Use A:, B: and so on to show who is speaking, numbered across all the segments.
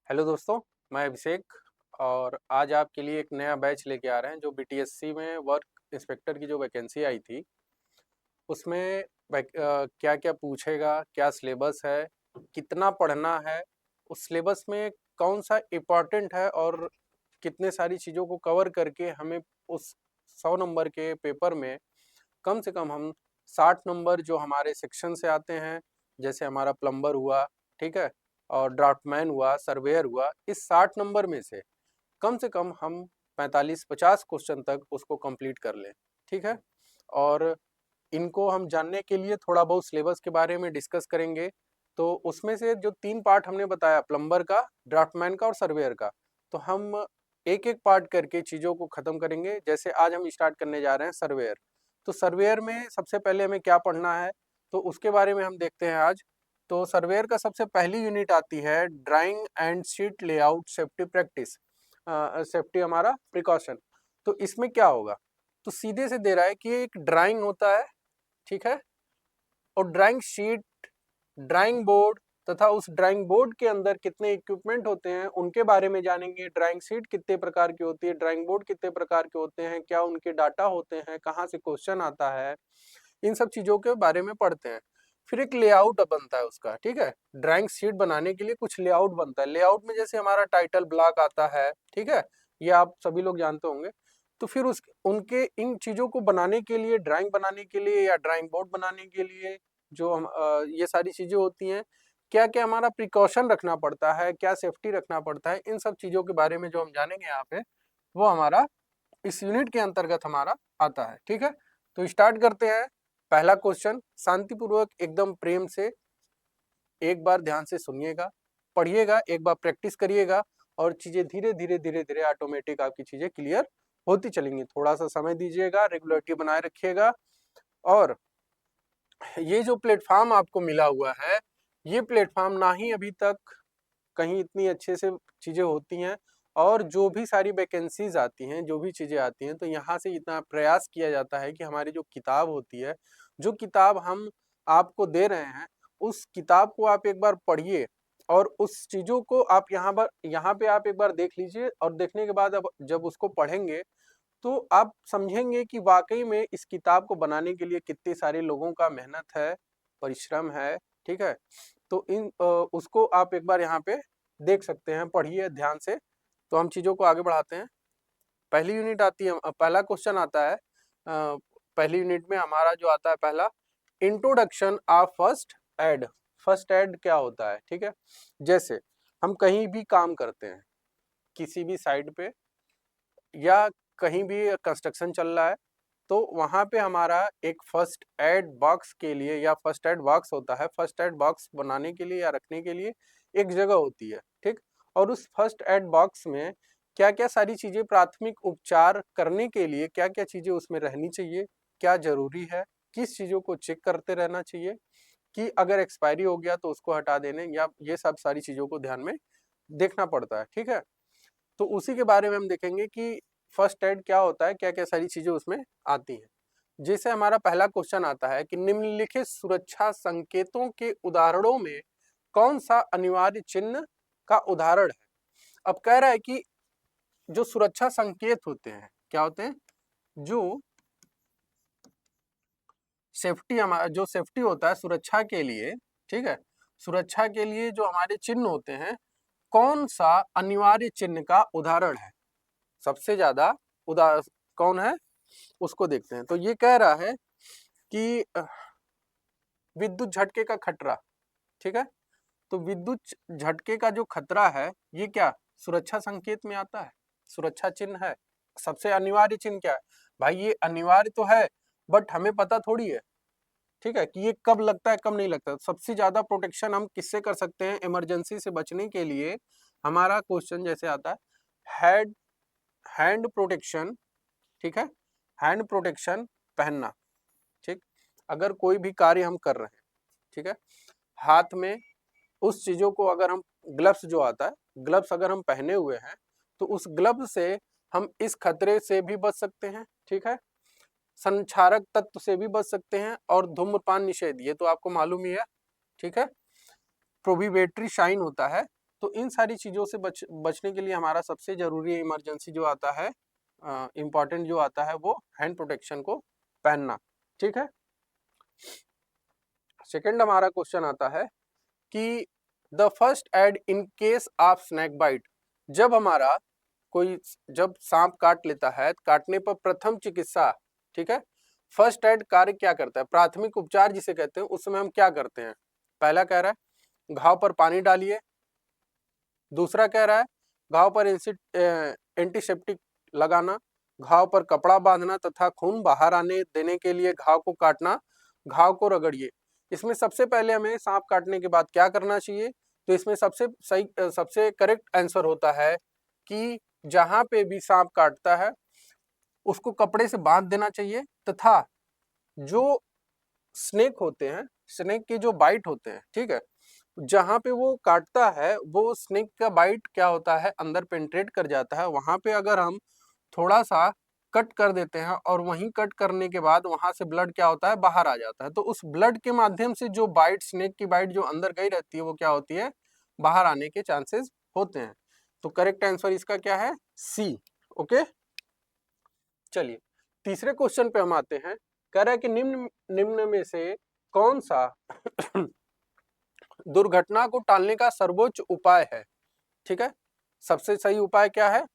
A: Hello दोस्तों, मैं अभिषेक और आज आपके लिए एक नया बैच लेके आ रहे हैं जो बीटीएससी में वर्क इंस्पेक्टर की जो वैकेंसी आई थी उसमें क्या-क्या पूछेगा, क्या सिलेबस है, कितना पढ़ना है, उस सिलेबस में कौन सा इम्पोर्टेंट है और कितने सारी चीज़ों को कवर करके हमें उस 100 नंबर के पेपर में कम से कम हम 60 नंबर जो हमारे सेक्शन से आते हैं, जैसे हमारा प्लम्बर हुआ, ठीक है? और ड्राफ्टमैन हुआ, सर्वेयर हुआ, इस 60 नंबर में से कम हम 45-50 क्वेश्चन तक उसको कंप्लीट कर लें, ठीक है? और इनको हम जानने के लिए थोड़ा बहुत सिलेबस के बारे में डिस्कस करेंगे। तो उसमें से जो 3 पार्ट हमने बताया प्लम्बर का, ड्राफ्टमैन का और सर्वेयर का, तो हम एक-एक पार्ट करके चीज़ों को ख़त्म करेंगे। जैसे आज हम स्टार्ट करने जा रहे हैं सर्वेयर। तो सर्वेयर में सबसे पहले हमें क्या पढ़ना है, तो उसके बारे में हम देखते हैं आज। तो सर्वेयर का सबसे पहली यूनिट आती है drawing and sheet layout safety practice. Safety हमारा प्रिकॉशन। तो इसमें क्या होगा? तो सीधे से दे रहा है कि एक ड्राइंग होता है, ठीक है? और ड्राइंग शीट, ड्राइंग बोर्ड तथा उस ड्राइंग बोर्ड के अंदर कितने इक्विपमेंट होते हैं उनके बारे में जानेंगे। ड्राइंग शीट कितने प्रकार की होती है, ड्राइंग बोर्ड कितने प्रकार के होते हैं, क्या उनके डाटा होते हैं, कहाँ से क्वेश्चन आता है, इन सब चीज़ों के बारे में पढ़ते हैं। फिर एक लेआउट बनता है उसका, ठीक है? ड्राइंग शीट बनाने के लिए कुछ लेआउट बनता है। लेआउट में जैसे हमारा टाइटल ब्लॉक आता है, ठीक है? ये आप सभी लोग जानते होंगे। तो फिर उस उनके इन चीज़ों को बनाने के लिए, ड्राइंग बनाने के लिए या ड्राइंग बोर्ड बनाने के लिए जो ये सारी चीज़ें होती हैं, क्या-क्या हमारा प्रिकॉशन रखना पड़ता है, क्या सेफ्टी रखना पड़ता है, इन सब चीज़ों के बारे में जो हम जानेंगे यहाँ पे, वो हमारा इस यूनिट के अंतर्गत हमारा आता है, ठीक है? तो स्टार्ट करते हैं। पहला क्वेश्चन शांतिपूर्वक एकदम प्रेम से एक बार ध्यान से सुनिएगा, पढ़िएगा, एक बार प्रैक्टिस करिएगा और चीज़ें धीरे-धीरे, धीरे-धीरे ऑटोमेटिक आपकी चीज़ें क्लियर होती चलेंगी। थोड़ा-सा समय दीजिएगा, रेगुलरिटी बनाए रखिएगा और ये जो प्लेटफ़ॉर्म आपको मिला हुआ है, ये प्लेटफ़ॉर्म ना ही अभी तक कहीं इतनी अच्छे से चीज़ें होती हैं और जो भी सारी वैकेंसीज़ आती हैं, जो भी चीज़ें आती हैं, तो यहाँ से इतना प्रयास किया जाता है कि हमारी जो किताब होती है, जो किताब हम आपको दे रहे हैं, उस किताब को आप एक बार पढ़िए और उस चीज़ों को आप यहाँ पे आप एक बार देख लीजिए और देखने के बाद अब जब उसको पढ़ेंगे, तो आप समझेंगे कि वाक़ई में इस किताब को बनाने के लिए कितने सारे लोगों का मेहनत है, परिश्रम है, ठीक है? तो उसको आप एक बार यहाँ पे देख सकते हैं, पढ़िए ध्यान से। तो हम चीज़ों को आगे बढ़ाते हैं। पहली यूनिट आती है पहला क्वेश्चन आता है पहली यूनिट में हमारा जो आता है पहला introduction of first aid. First aid क्या होता है, ठीक है? जैसे हम कहीं भी काम करते हैं, किसी भी साइट पे या कहीं भी कंस्ट्रक्शन चल रहा है, तो वहाँ पे हमारा एक फर्स्ट एड बॉक्स के लिए या फर्स्ट एड बॉक्स होता है। फर्स्ट एड बॉक्स बनाने के लिए या रखने के लिए एक जगह होती है, ठीक? और उस फर्स्ट एड बॉक्स में क्या-क्या सारी चीज़ें प्राथमिक उपचार करने के लिए क्या-क्या चीज़ें उसमें रहनी चाहिए, क्या ज़रूरी है, किस चीज़ों को चेक करते रहना चाहिए कि अगर एक्सपायरी हो गया तो उसको हटा देने या ये सब सारी चीज़ों को ध्यान में देखना पड़ता है, ठीक है? तो उसी के बारे में हम देखेंगे कि फर्स्ट एड क्या होता है, क्या-क्या सारी चीज़ें उसमें आती हैं। जैसे हमारा पहला क्वेश्चन आता है कि निम्नलिखित सुरक्षा संकेतों के उदाहरणों में कौन-सा अनिवार्य चिन्ह का उदाहरण है? अब कह रहा है कि जो सुरक्षा संकेत होते हैं, क्या होते हैं? जो जो सेफ्टी होता है सुरक्षा के लिए, ठीक है? सुरक्षा के लिए जो हमारे चिन्ह होते हैं, कौन-सा अनिवार्य चिन्ह का उदाहरण है? सबसे ज़्यादा उदा कौन है? उसको देखते हैं। तो ये कह रहा है कि विद्युत झटके का खतरा, ठीक है? तो विद्युत झटके का जो खतरा है, ये क्या सुरक्षा संकेत में आता है? सुरक्षा चिन्ह है। सबसे अनिवार्य चिन्ह क्या है? भाई ये अनिवार्य तो है, बट हमें पता थोड़ी है, ठीक है? कि ये कब लगता है, कब नहीं लगता। सबसे ज़्यादा प्रोटेक्शन हम किससे कर सकते हैं? इमरजेंसी से बचने के लिए हमारा क्वेश्चन जैसे आता है, हेड हैंड प्रोटेक्शन, ठीक है? हैंड प्रोटेक्शन पहनना, ठीक? अगर कोई भी कार्य हम कर रहे हैं, ठीक है? हाथ में उस चीज़ों को अगर हम ग्लव्स जो आता है, ग्लव्स अगर हम पहने हुए हैं, तो उस ग्लव्स से हम इस खतरे से भी बच सकते हैं, ठीक है? संक्षारक तत्व से भी बच सकते हैं और धूम्रपान निषेध, ये तो आपको मालूम ही है, ठीक है? प्रोहिबिटरी साइन होता है, तो इन सारी चीज़ों से बचने के लिए हमारा सबसे ज़रूरी इमरजेंसी जो आता है, इम्पॉर्टेंट जो आता है, वो हैंड प्रोटेक्शन को पहनना। ठीक है। सेकंड हमारा क्वेश्चन आता है कि the first aid in case of snake bite, जब सांप काट लेता है, काटने पर प्रथम चिकित्सा, ठीक है, फर्स्ट एड कार्य क्या करता है, प्राथमिक उपचार जिसे कहते हैं, उस समय हम क्या करते हैं। पहला कह रहा है घाव पर पानी डालिए, दूसरा कह रहा है घाव पर एंटीसेप्टिक लगाना, घाव पर कपड़ा बांधना तथा खून बाहर आने देने के लिए घाव को काटना, घाव को रगड़िए। इसमें सबसे पहले हमें सांप काटने के बाद क्या करना चाहिए, तो इसमें सबसे करेक्ट आंसर होता है कि जहां पे भी सांप काटता है उसको कपड़े से बांध देना चाहिए, तथा जो स्नेक होते हैं, स्नेक के जो बाइट होते हैं, ठीक है, जहां पे वो काटता है वो स्नेक का बाइट क्या होता है, अंदर पेंट्रेट कर जाता है। वहां पे अगर हम थोड़ा सा कट कर देते हैं और वहीं कट करने के बाद वहां से ब्लड क्या होता है, बाहर आ जाता है, तो उस ब्लड के माध्यम से जो बाइट, स्नेक की बाइट जो अंदर गई रहती है, वो क्या होती है, बाहर आने के चांसेस होते हैं। तो करेक्ट आंसर इसका क्या है, सी। ओके, चलिए तीसरे क्वेश्चन पे हम आते हैं। कह रहा है कि निम्न निम्न में से कौन सा दुर्घटना को टालने का सर्वोच्च उपाय है। ठीक है, सबसे सही उपाय क्या है,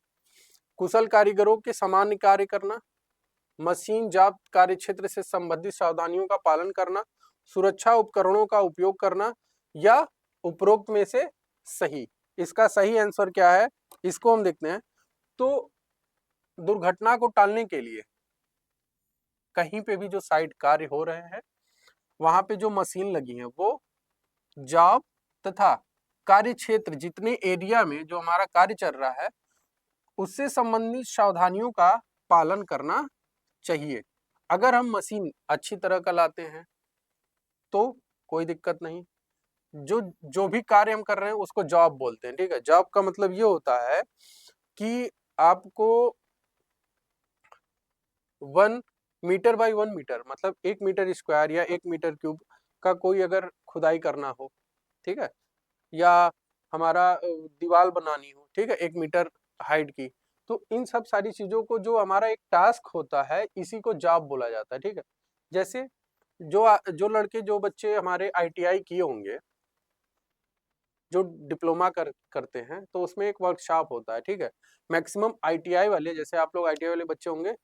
A: कुशल कारीगरों के सामान्य कार्य करना, मशीन जाप कार्य क्षेत्र से संबंधित सावधानियों का पालन करना, सुरक्षा उपकरणों का उपयोग करना, या उपरोक्त में से सही। इसका सही आंसर क्या है, इसको हम देखते हैं। तो दुर्घटना को टालने के लिए कहीं पे भी जो साइट कार्य हो रहे हैं वहां पे जो मशीन लगी है वो जॉब तथा कार्य क्षेत्र जितने एरिया में जो हमारा कार्य चल रहा है उससे संबंधित सावधानियों का पालन करना चाहिए। अगर हम मशीन अच्छी तरह का लाते हैं तो कोई दिक्कत नहीं, जो जो भी कार्य हम कर रहे हैं उसको जॉब बोलते हैं। ठीक है, जॉब का मतलब ये होता है कि आपको 1 मीटर बाई 1 मीटर मतलब 1 मीटर स्क्वायर या 1 मीटर क्यूब का कोई अगर खुदाई करना हो, ठीक है, या हमारा दीवार बनानी हो, ठीक है, 1 मीटर हाइट की, तो इन सब सारी चीजों को जो हमारा एक टास्क होता है इसी को जॉब बोला जाता है। ठीक है, जैसे जो लड़के जो बच्चे हमारे आईटीआई किए होंगे, जो डिप्लोमा करते हैं, तो उसमें एक वर्कशॉप होता है। ठीक है, मैक्सिमम आईटीआई वाले, जैसे आप लोग आईटीआई वाले बच्चे होंगे,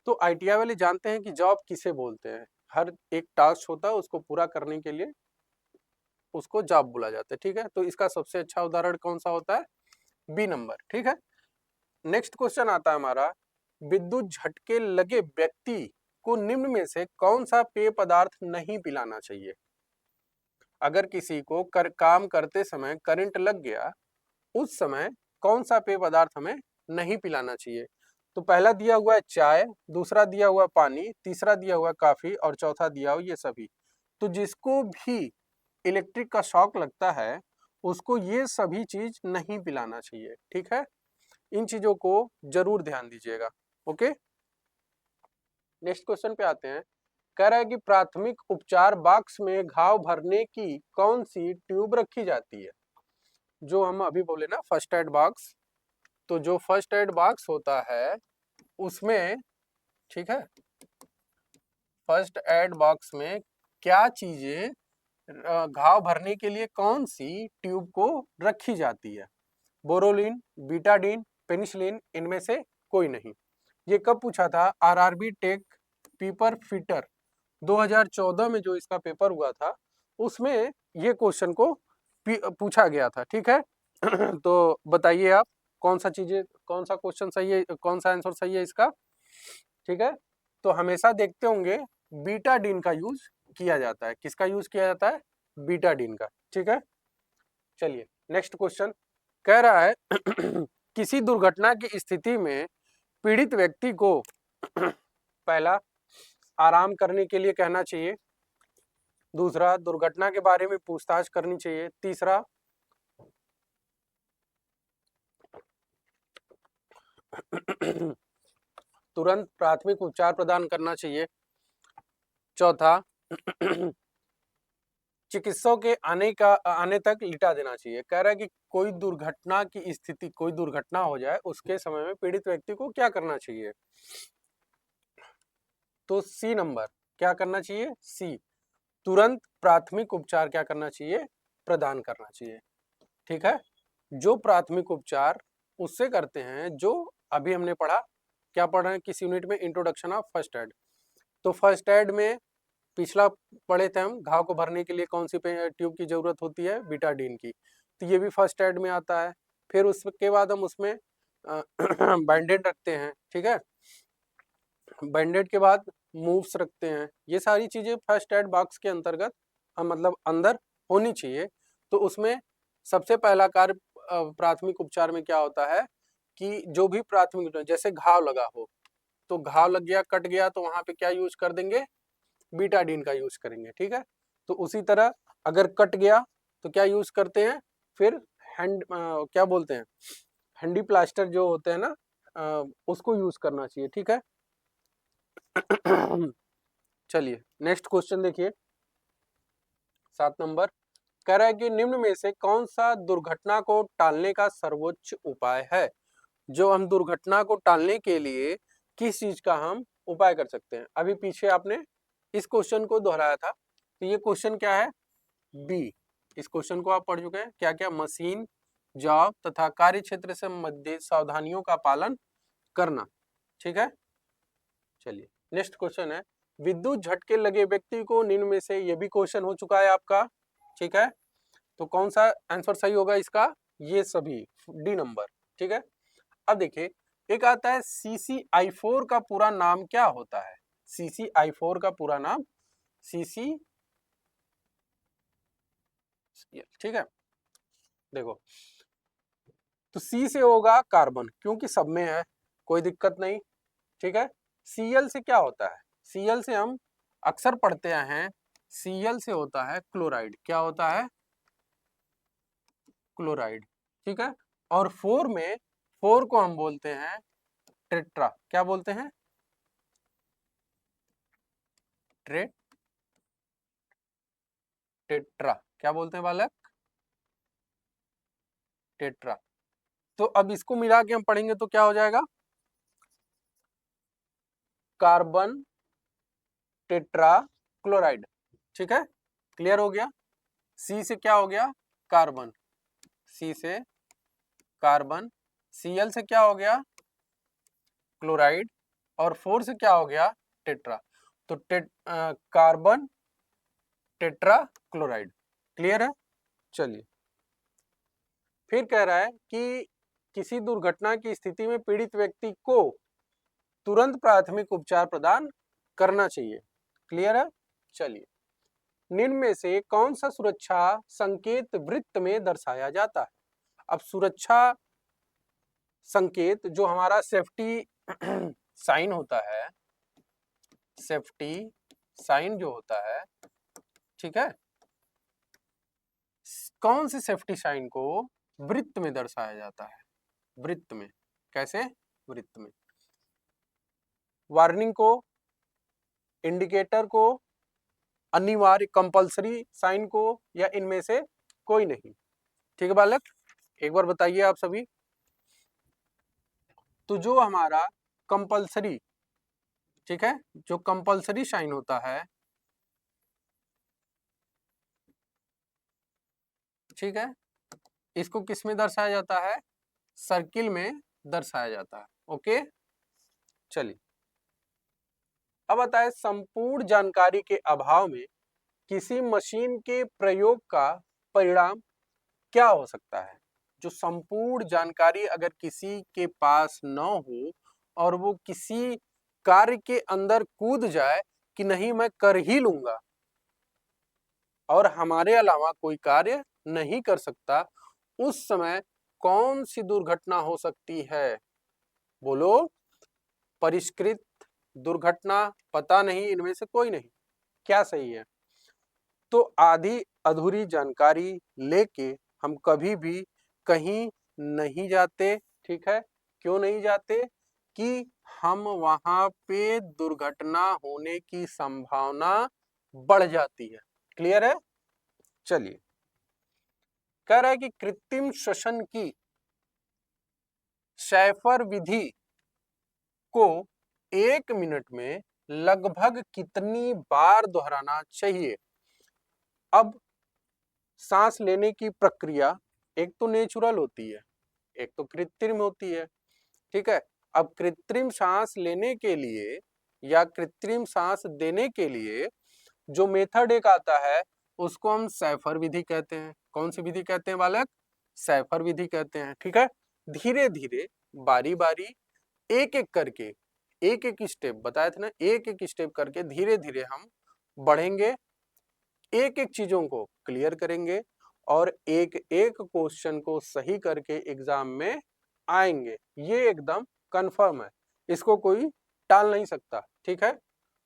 A: तो आईटीआई वाले जानते हैं कि जॉब किसे बोलते हैं। हर एक टास्क होता है उसको पूरा करने के लिए उसको जॉब बोला जाता है। ठीक है, तो इसका सबसे अच्छा उदाहरण कौन सा होता है, बी नंबर। ठीक है, नेक्स्ट क्वेश्चन आता है हमारा, विद्युत झटके लगे व्यक्ति को निम्न में से कौन सा पेय पदार्थ नहीं पिलाना चाहिए। अगर किसी को काम करते समय करंट लग गया, उस समय कौन सा पेय पदार्थ हमें नहीं पिलाना चाहिए। तो पहला दिया हुआ है चाय, दूसरा दिया हुआ पानी, तीसरा दिया हुआ काफी और चौथा दिया हुआ ये सभी। तो जिसको भी इलेक्ट्रिक का शॉक लगता है उसको ये सभी चीज नहीं पिलाना चाहिए। ठीक है, इन चीजों को जरूर ध्यान दीजिएगा। ओके, नेक्स्ट क्वेश्चन पे आते हैं। कह रहा है कि प्राथमिक उपचार बॉक्स में घाव भरने की कौन सी ट्यूब रखी जाती है। जो हम अभी बोले ना फर्स्ट एड बॉक्स, तो जो फर्स्ट एड बॉक्स होता है उसमें, ठीक है, फर्स्ट एड बॉक्स में क्या चीजें घाव भरने के लिए कौन सी ट्यूब को रखी जाती है, बोरोलिन, बीटाडीन, पेनिसिलिन, इनमें से कोई नहीं। ये कब पूछा था, आरआरबी टेक पेपर फिटर 2014 में जो इसका पेपर हुआ था उसमें ये क्वेश्चन को पूछा गया था। ठीक है, तो बताइए आप कौन सा चीजें, कौन सा क्वेश्चन सही है, कौन सा आंसर सही है इसका। ठीक है, तो हमेशा देखते होंगे बीटाडीन का यूज किया जाता है। किसका यूज किया जाता है, बीटाडीन का। ठीक है, चलिए नेक्स्ट क्वेश्चन। कह रहा है किसी दुर्घटना की स्थिति में पीड़ित व्यक्ति को पहला आराम करने के लिए कहना चाहिए, दूसरा दुर्घटना के बारे में पूछताछ करनी चाहिए, तीसरा तुरंत प्राथमिक उपचार प्रदान करना चाहिए, चौथा चिकित्सकों के आने तक लिटा देना चाहिए। कह रहा है कि कोई दुर्घटना की स्थिति, कोई दुर्घटना हो जाए उसके समय में पीड़ित व्यक्ति को क्या करना चाहिए? तो सी नंबर क्या करना चाहिए? सी, तुरंत प्राथमिक उपचार क्या करना चाहिए? प्रदान करना चाहिए। ठीक है, जो प्राथमिक उपचार उससे करते हैं जो अभी हमने पढ़ा, क्या पढ़ रहे हैं किस यूनिट में? Introduction of first aid. तो फर्स्ट एड में पिछला पढ़े थे हम, घाव को भरने के लिए कौन सी ट्यूब की जरूरत होती है? बीटाडीन की। तो ये भी फर्स्ट एड में आता है। फिर उसके बाद हम उसमें बैंडेड रखते हैं। ठीक है, बैंडेड के बाद मूव्स रखते हैं। ये सारी चीजें फर्स्ट एड बॉक्स के अंतर्गत मतलब अंदर होनी चाहिए। तो उसमें सबसे पहला कार्य प्राथमिक उपचार में क्या होता है कि जो भी प्राथमिक, जैसे घाव लगा हो, तो घाव लग गया, कट गया, तो वहां पे क्या यूज कर देंगे? बीटाडीन का यूज करेंगे। ठीक है, तो उसी तरह अगर कट गया तो क्या यूज करते हैं? फिर क्या बोलते हैं, हैंडी प्लास्टर जो होते हैं ना, उसको यूज करना चाहिए। ठीक है चलिए नेक्स्ट क्वेश्चन देखिए, 7 नंबर। कह रहा है कि निम्न में से कौन सा दुर्घटना को टालने का सर्वोच्च उपाय है? जो हम दुर्घटना को टालने के लिए किस चीज का हम उपाय कर सकते हैं? अभी पीछे आपने इस क्वेश्चन को दोहराया था, तो ये क्वेश्चन क्या है? बी। इस क्वेश्चन को आप पढ़ चुके हैं। क्या क्या? मशीन, जॉब तथा कार्य क्षेत्र से संबंधित सावधानियों का पालन करना। ठीक है, चलिए नेक्स्ट क्वेश्चन है, विद्युत झटके लगे व्यक्ति को निम्न में से, ये भी क्वेश्चन हो चुका है आपका। ठीक है, तो कौन सा आंसर सही होगा इसका? ये सभी, डी नंबर। ठीक है, अब देखिए एक आता है CCI4 का पूरा नाम क्या होता है? CCI4 का पूरा नाम CC, ठीक है, देखो तो C से होगा कार्बन, क्योंकि सब में है, कोई दिक्कत नहीं। ठीक है, Cl से क्या होता है? Cl से हम अक्सर पढ़ते हैं, Cl से होता है क्लोराइड। क्या होता है? क्लोराइड। ठीक है, और 4 में, 4 को हम बोलते हैं टेट्रा। क्या बोलते हैं? टेट्रा। क्या बोलते हैं बालक? टेट्रा। तो अब इसको मिला के हम पढ़ेंगे तो क्या हो जाएगा? Carbon tetra chloride. ठीक है, क्लियर हो गया? सी से क्या हो गया? कार्बन, सी से कार्बन, Cl से क्या हो गया? क्लोराइड, और 4 से क्या हो गया? टेट्रा। तो कार्बन टेट्रा क्लोराइड। क्लियर है? चलिए, फिर कह रहा है कि किसी दुर्घटना की स्थिति में पीड़ित व्यक्ति को तुरंत प्राथमिक उपचार प्रदान करना चाहिए। क्लियर है? चलिए, निम्न में से कौन सा सुरक्षा संकेत वृत्त में दर्शाया जाता है? अब सुरक्षा संकेत जो हमारा सेफ्टी साइन होता है, सेफ्टी साइन जो होता है, ठीक है, कौन से सेफ्टी साइन को वृत्त में दर्शाया जाता है? वृत्त में। कैसे? वृत्त में। वार्निंग को, इंडिकेटर को, अनिवार्य कंपल्सरी साइन को, या इनमें से कोई नहीं? ठीक है बालक, एक बार बताइए आप सभी। तो जो हमारा कंपल्सरी, ठीक है, जो कंपल्सरी साइन होता है, ठीक है, इसको किस में दर्शाया जाता है? सर्किल में दर्शाया जाता है। ओके, चलिए अब बताएं, संपूर्ण जानकारी के अभाव में किसी मशीन के प्रयोग का परिणाम क्या हो सकता है? जो संपूर्ण जानकारी अगर किसी के पास न हो और वो किसी कार्य के अंदर कूद जाए कि नहीं मैं कर ही लूंगा, और हमारे अलावा कोई कार्य नहीं कर सकता, उस समय कौन सी दुर्घटना हो सकती है? बोलो। परिष्कृत दुर्घटना, पता नहीं, इनमें से कोई नहीं। क्या सही है? तो आधी अधूरी जानकारी लेके हम कभी भी कहीं नहीं जाते। ठीक है, क्यों नहीं जाते? कि हम वहां पे दुर्घटना होने की संभावना बढ़ जाती है। क्लियर है? चलिए, कह रहा है कि कृत्रिम श्वसन की शैफर विधि को 1 मिनट में लगभग कितनी बार दोहराना चाहिए। अब सांस लेने की प्रक्रिया एक तो नेचुरल होती है, एक तो कृत्रिम होती है, ठीक है। अब कृत्रिम सांस लेने के लिए या कृत्रिम सांस देने के लिए जो मेथड एक आता है उसको हम सैफर विधि कहते हैं। कौन सी विधि कहते हैं बालक? सैफर विधि कहते हैं, ठीक है। धीरे धीरे, बारी बारी, एक एक करके, एक एक स्टेप बताया था ना, एक एक स्टेप करके धीरे धीरे हम बढ़ेंगे, एक एक चीजों को क्लियर करेंगे और एक एक क्वेश्चन को सही करके एग्जाम में आएंगे। ये एकदम कंफर्म है, इसको कोई टाल नहीं सकता, ठीक है।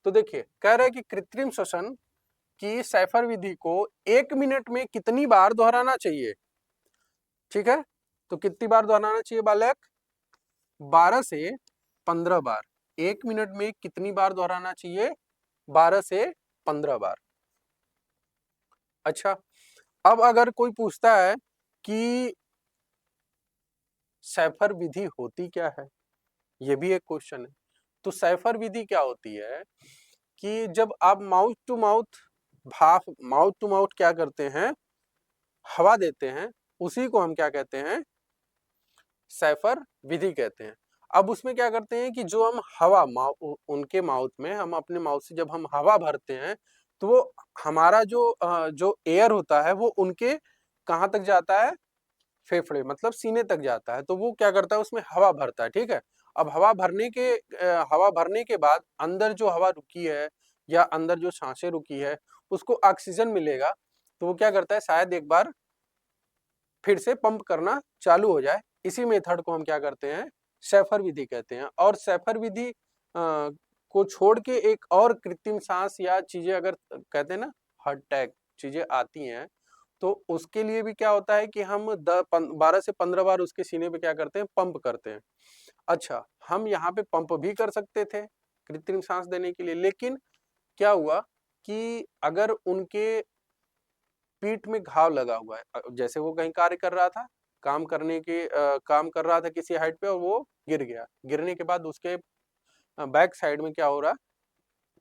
A: तो देखिए, कह रहा है कि कृत्रिम श्वसन की सैफर विधि को 1 मिनट में कितनी बार दोहराना चाहिए, ठीक है। तो कितनी बार दोहराना चाहिए बालक? 12 से 15 बार। 1 मिनट में कितनी बार दोहराना चाहिए? 12 से 15 बार। अच्छा, अब अगर कोई पूछता है कि सैफर विधि होती क्या है, ये भी एक क्वेश्चन है। तो सैफर विधि क्या होती है कि जब आप माउथ टू माउथ भाप, माउथ टू माउथ क्या करते हैं, हवा देते हैं, उसी को हम क्या कहते हैं? सैफर विधि कहते हैं। अब उसमें क्या करते हैं कि जो हम हवा उनके माउथ में, हम अपने माउथ से जब हम हवा भरते हैं तो वो हमारा जो एयर होता है वो उनके कहाँ तक जाता है? फेफड़े मतलब सीने तक जाता है। तो वो क्या करता है, उसमें हवा भरता है, ठीक है। अब हवा भरने के बाद अंदर जो हवा रुकी है या अंदर जो सांसें रुकी है उसको ऑक्सीजन मिलेगा, तो वो क्या करता है, शायद एक बार फिर से पंप करना चालू हो जाए। इसी मेथड को हम क्या करते हैं? सैफर विधि कहते हैं। और सैफर विधि को छोड़ के एक और कृत्रिम सांस या चीजें अगर कहते हैं ना, हार्ट अटैक चीजें आती हैं, तो उसके लिए भी क्या होता है कि हम 12 से 15 बार उसके सीने पे क्या करते हैं? पंप करते हैं। अच्छा, हम यहाँ पे पंप भी कर सकते थे कृत्रिम सांस देने के लिए, लेकिन क्या हुआ कि अगर उनके पीठ में घाव लगा हुआ है, जैसे वो कहीं कार्य कर रहा था, काम कर रहा था किसी हाइट पे और वो गिर गया, गिरने के बाद उसके बैक साइड में क्या हो रहा,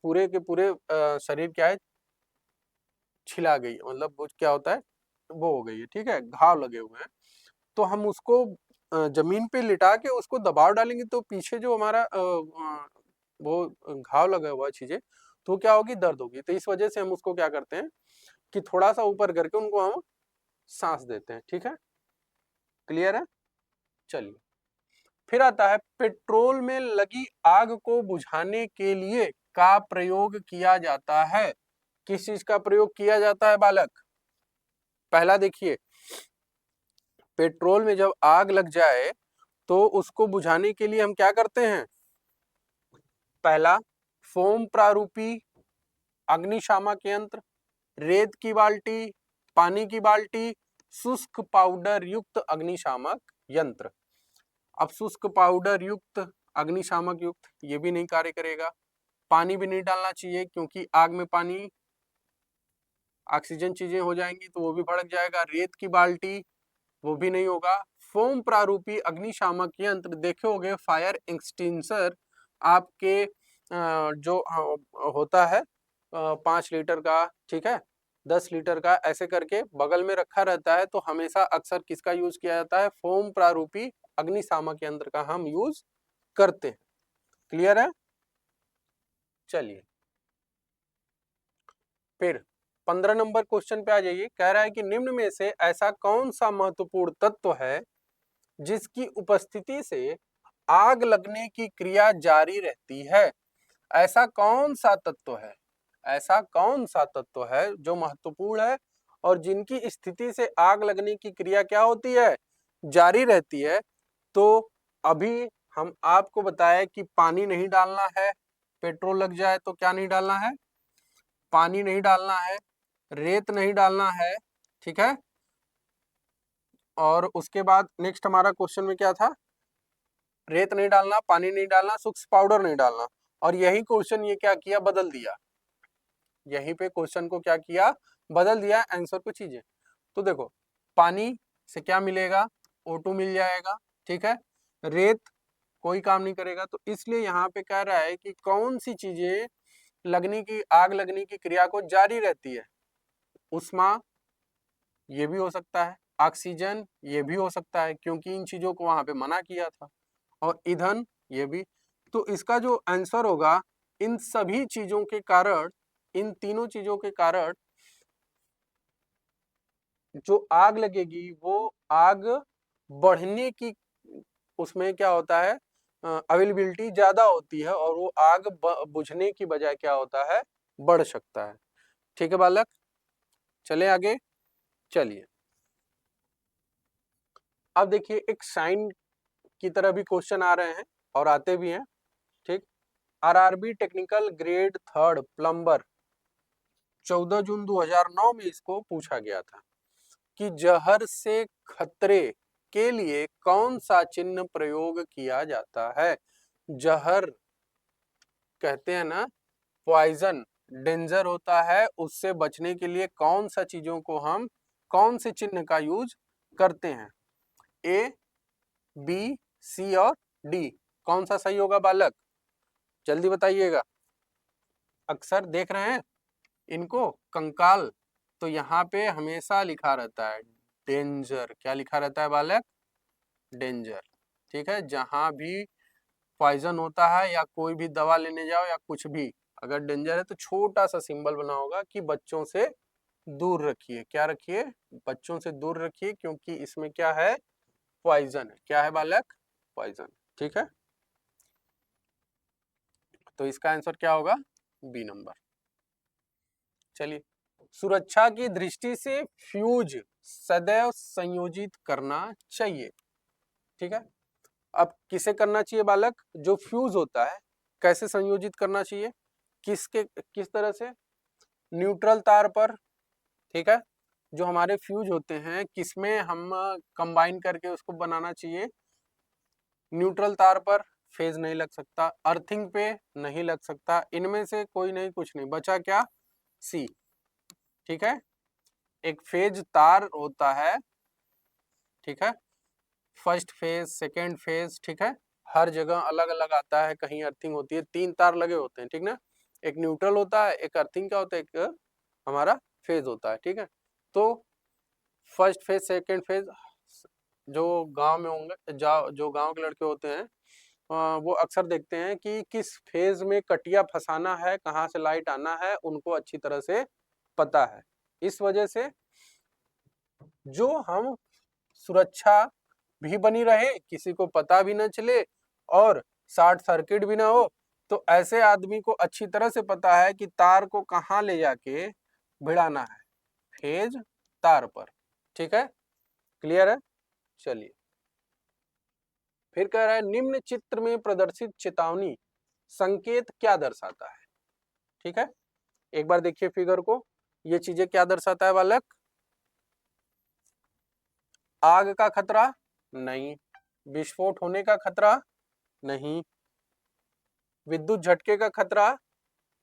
A: पूरे के पूरे शरीर क्या है, छिला गई, मतलब वो क्या होता है, वो हो गई है, ठीक है, घाव लगे हुए हैं। तो हम उसको जमीन पे लिटा के उसको दबाव डालेंगे तो पीछे जो हमारा वो घाव लगा हुआ चीजें, तो क्या होगी, दर्द होगी। तो इस वजह से हम उसको क्या करते हैं कि थोड़ा सा ऊपर करके उनको हम सांस देते हैं, ठीक है। क्लियर है? चलिए, फिर आता है पेट्रोल में लगी आग को बुझाने के लिए का प्रयोग किया जाता है। किस चीज का प्रयोग किया जाता है बालक? पहला देखिए, पेट्रोल में जब आग लग जाए तो उसको बुझाने के लिए हम क्या करते हैं? पहला, फोम प्रारूपी अग्निशामक यंत्र, रेत की बाल्टी, पानी की बाल्टी, शुष्क पाउडर युक्त अग्निशामक यंत्र। अब शुष्क पाउडर युक्त, अग्निशामक युक्त, ये भी नहीं कार्य करेगा। पानी भी नहीं डालना चाहिए क्योंकि आग में पानी, ऑक्सीजन चीजें हो जाएंगी तो वो भी भड़क जाएगा। रेत की बाल्टी, वो भी नहीं होगा। फोम प्रारूपी अग्निशामक यंत्र देखोगे, फायर एक्सटिंग्विशर आपके जो होता है 5 लीटर का, ठीक है, 10 लीटर का, ऐसे करके बगल में रखा रहता है। तो हमेशा अक्सर किसका यूज किया जाता है? फोम प्रारूपी अग्निशामक यंत्र का हम यूज करते हैं। क्लियर है? चलिए, फिर 15 नंबर क्वेश्चन पे आ जाइए। कह रहा है कि निम्न में से ऐसा कौन सा महत्वपूर्ण तत्व है जिसकी उपस्थिति से आग लगने की क्रिया जारी रहती है? ऐसा कौन सा तत्व है, ऐसा कौन सा तत्व है जो महत्वपूर्ण है और जिनकी स्थिति से आग लगने की क्रिया क्या होती है? जारी रहती है। तो अभी हम आपको बताया कि पानी नहीं डालना है, पेट्रोल लग जाए तो क्या नहीं डालना है? पानी नहीं डालना है, रेत नहीं डालना है, ठीक है। और उसके बाद नेक्स्ट हमारा क्वेश्चन में क्या था? रेत नहीं डालना, पानी नहीं डालना, सूक्ष्म पाउडर नहीं डालना। और यही क्वेश्चन ये क्या किया, बदल दिया। यहीं पे क्वेश्चन को क्या किया, बदल दिया आंसर को चीजें। तो देखो पानी से क्या मिलेगा, O2 मिल जाएगा, ठीक है। रेत कोई काम नहीं करेगा, तो इसलिए यहाँ पे कह रहा है कि कौन सी चीजें लगने की, आग लगने की क्रिया को जारी रहती है। उष्मा ये भी हो सकता है, ऑक्सीजन ये भी हो सकता है, क्योंकि इन चीजों को वहां पे मना किया था, और ईंधन ये भी। तो इसका जो आंसर होगा, इन सभी चीजों के कारण, इन तीनों चीजों के कारण जो आग लगेगी वो आग बढ़ने की, उसमें क्या होता है, अवेलेबिलिटी ज्यादा होती है, और वो आग बुझने की बजाय क्या होता है, बढ़ सकता है। ठीक है बालक, चले आगे। चलिए अब देखिए, एक साइन की तरह भी क्वेश्चन आ रहे हैं और आते भी हैं, ठीक। आरआरबी टेक्निकल ग्रेड 3 प्लम्बर 14 जून 2009 में इसको पूछा गया था कि जहर से खतरे के लिए कौन सा चिन्ह प्रयोग किया जाता है। जहर कहते हैं ना, पॉइजन डेंजर होता है, उससे बचने के लिए कौन सा चीजों को हम, कौन से चिन्ह का यूज करते हैं। ए, बी, सी और डी, कौन सा सही होगा बालक, जल्दी बताइएगा। अक्सर देख रहे हैं इनको, कंकाल, तो यहाँ पे हमेशा लिखा रहता है डेंजर। क्या लिखा रहता है बालक, डेंजर, ठीक है। जहां भी पॉइजन होता है या कोई भी दवा लेने जाओ या कुछ भी, अगर डेंजर है तो छोटा सा सिंबल बना होगा कि बच्चों से दूर रखिए। क्या रखिए, बच्चों से दूर रखिए, क्योंकि इसमें क्या है, पॉइजन है। क्या है बालक, पॉइजन, ठीक है। तो इसका आंसर क्या होगा, बी नंबर। चलिए, सुरक्षा की दृष्टि से फ्यूज सदैव संयोजित करना चाहिए, ठीक है। अब किसे करना चाहिए बालक, जो फ्यूज होता है कैसे संयोजित करना चाहिए, किस तरह से, न्यूट्रल तार पर, ठीक है। जो हमारे फ्यूज होते हैं किसमें हम कंबाइन करके उसको बनाना चाहिए, न्यूट्रल तार पर, फेज नहीं लग सकता, अर्थिंग पे नहीं लग सकता, इनमें से कोई नहीं, कुछ नहीं बचा, क्या, सी, ठीक है। एक फेज तार होता है, ठीक है, फर्स्ट फेज, सेकेंड फेज, ठीक है, हर जगह अलग अलग आता है, कहीं अर्थिंग होती है, 3 तार लगे होते हैं, ठीक ना। एक न्यूट्रल होता है, एक अर्थिंग का होता है, एक हमारा फेज होता है, ठीक है। तो फर्स्ट फेज, सेकेंड फेज, जो गांव में होंगे, जो गांव के लड़के होते हैं, वो अक्सर देखते हैं कि किस फेज में कटिया फंसाना है, कहाँ से लाइट आना है, उनको अच्छी तरह से पता है। इस वजह से जो हम सुरक्षा भी बनी रहे, किसी को पता भी न चले और शॉर्ट सर्किट भी ना हो, तो ऐसे आदमी को अच्छी तरह से पता है कि तार को कहाँ ले जाके भिड़ाना है, फेज तार पर, ठीक है, क्लियर है। चलिए, फिर कह रहा है निम्न चित्र में प्रदर्शित चेतावनी संकेत क्या दर्शाता है, ठीक है। एक बार देखिए फिगर को, ये चीजें क्या दर्शाता है बालक, आग का खतरा नहीं, विस्फोट होने का खतरा नहीं, विद्युत झटके का खतरा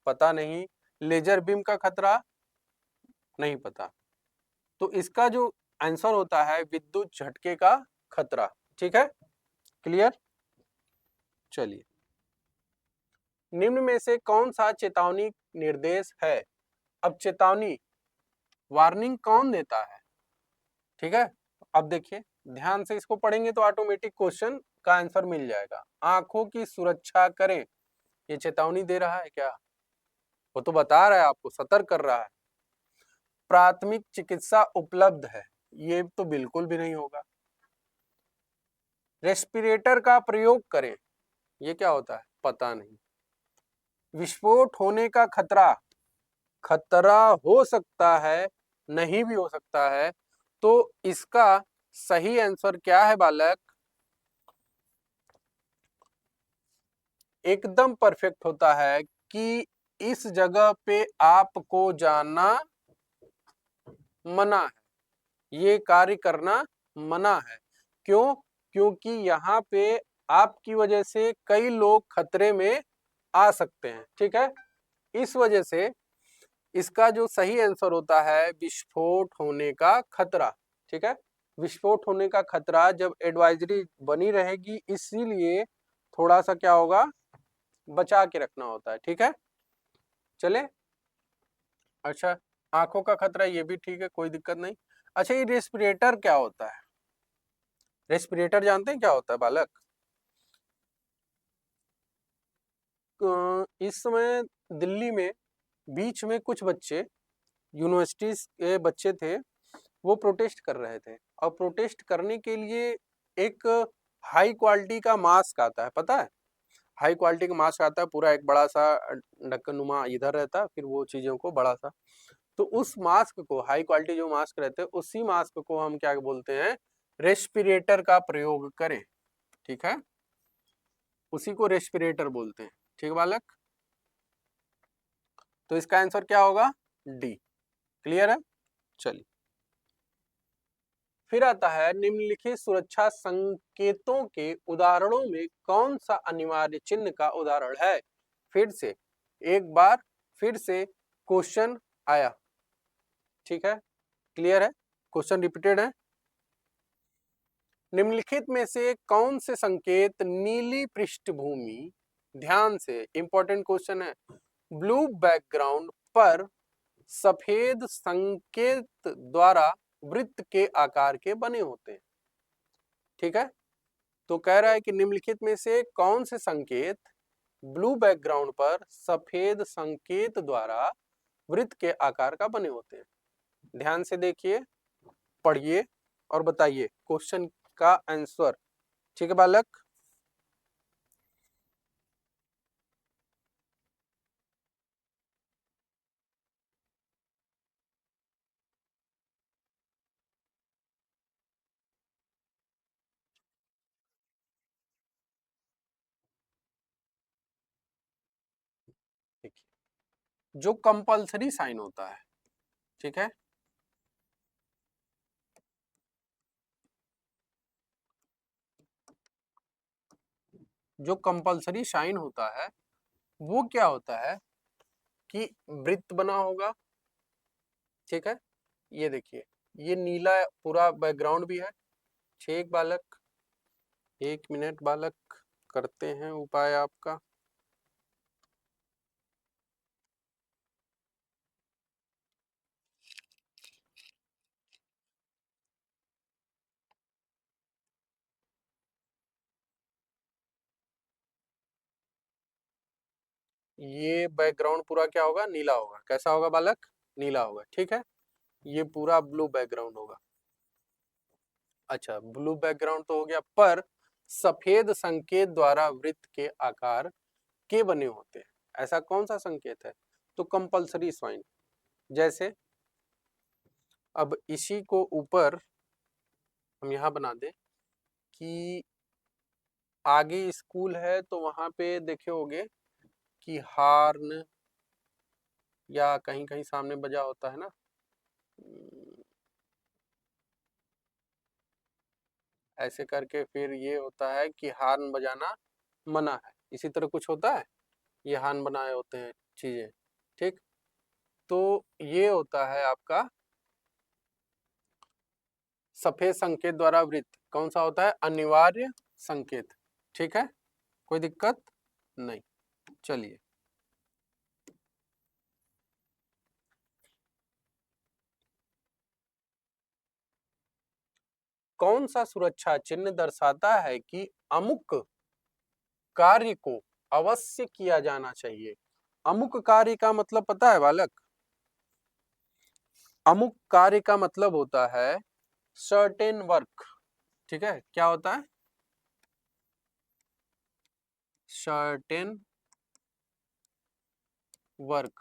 A: पता नहीं, लेजर बीम का खतरा नहीं पता। तो इसका जो आंसर होता है विद्युत झटके का खतरा, ठीक है, क्लियर। चलिए, निम्न में से कौन सा चेतावनी निर्देश है। अब चेतावनी, वार्निंग कौन देता है, ठीक है। अब देखिए ध्यान से इसको पढ़ेंगे तो ऑटोमेटिक क्वेश्चन का आंसर मिल जाएगा। आंखों की सुरक्षा करें, ये चेतावनी दे रहा है क्या, वो तो बता रहा है आपको, सतर्क कर रहा है। प्राथमिक चिकित्सा उपलब्ध है, ये तो बिल्कुल भी नहीं होगा। रेस्पिरेटर का प्रयोग करें, ये क्या होता है, पता नहीं। विस्फोट होने का खतरा, खतरा हो सकता है, नहीं भी हो सकता है। तो इसका सही आंसर क्या है बालक, एकदम परफेक्ट होता है कि इस जगह पे आपको जाना मना है, ये कार्य करना मना है। क्यों, क्योंकि यहाँ पे आपकी वजह से कई लोग खतरे में आ सकते हैं, ठीक है। इस वजह से इसका जो सही आंसर होता है विस्फोट होने का खतरा। ठीक है, विस्फोट होने का खतरा जब एडवाइजरी बनी रहेगी, इसीलिए थोड़ा सा क्या होगा, बचा के रखना होता है। ठीक है, चले। अच्छा, आंखों का खतरा ये भी ठीक है, कोई दिक्कत नहीं। अच्छा, ये रेस्पिरेटर क्या होता है? रेस्पिरेटर जानते हैं क्या होता है बालक? इस समय दिल्ली में बीच में कुछ बच्चे, यूनिवर्सिटीज के बच्चे थे, वो प्रोटेस्ट कर रहे थे, और प्रोटेस्ट करने के लिए एक हाई क्वालिटी का मास्क आता है, पता है? हाई क्वालिटी का मास्क आता है, पूरा एक बड़ा सा ढक्कनुमा इधर रहता है, फिर वो चीजों को बड़ा सा, तो उस मास्क को, हाई क्वालिटी जो मास्क रहते हैं, उसी मास्क को हम क्या बोलते हैं, रेस्पिरेटर का प्रयोग करें। ठीक है, उसी को रेस्पिरेटर बोलते हैं। ठीक बालक, तो इसका आंसर क्या होगा, डी। क्लियर है? चलिए, फिर आता है निम्नलिखित सुरक्षा संकेतों के उदाहरणों में कौन सा अनिवार्य चिन्ह का उदाहरण है? फिर से एक बार फिर से क्वेश्चन आया। ठीक है, क्लियर है? क्वेश्चन रिपीटेड है। निम्नलिखित में से कौन से संकेत नीली पृष्ठभूमि, ध्यान से, इंपॉर्टेंट क्वेश्चन है, ब्लू बैकग्राउंड पर सफेद संकेत द्वारा वृत्त के आकार के बने होते हैं? ठीक है, तो कह रहा है कि निम्नलिखित में से कौन से संकेत ब्लू बैकग्राउंड पर सफेद संकेत द्वारा वृत्त के आकार का बने होते हैं? ध्यान से देखिए, पढ़िए और बताइए क्वेश्चन का आंसर। ठीक है बालक, देखिए जो कंपल्सरी साइन होता है, ठीक है, जो कंपल्सरी साइन होता है वो क्या होता है कि वृत्त बना होगा। ठीक है, ये देखिए, ये नीला पूरा बैकग्राउंड भी है। ठीक बालक, 1 मिनट बालक, करते हैं उपाय आपका। ये बैकग्राउंड पूरा क्या होगा, नीला होगा। कैसा होगा बालक, नीला होगा। ठीक है, ये पूरा ब्लू बैकग्राउंड होगा। अच्छा, ब्लू बैकग्राउंड तो हो गया, पर सफेद संकेत द्वारा वृत्त के आकार के बने होते हैं, ऐसा कौन सा संकेत है? तो कंपल्सरी साइन। जैसे अब इसी को ऊपर हम यहाँ बना दें कि आगे स्कूल है, तो वहां पे देखे होगे कि हार्न या कहीं कहीं सामने बजा होता है ना, ऐसे करके फिर ये होता है कि हार्न बजाना मना है, इसी तरह कुछ होता है, ये हार्न बनाए होते हैं चीजें। ठीक, तो ये होता है आपका सफेद संकेत द्वारा वृत्त, कौन सा होता है, अनिवार्य संकेत। ठीक है, कोई दिक्कत नहीं। चलिए, कौन सा सुरक्षा चिन्ह दर्शाता है कि अमुक कार्य को अवश्य किया जाना चाहिए? अमुक कार्य का मतलब पता है बालक? अमुक कार्य का मतलब होता है सर्टेन वर्क। ठीक है, क्या होता है, सर्टेन वर्क,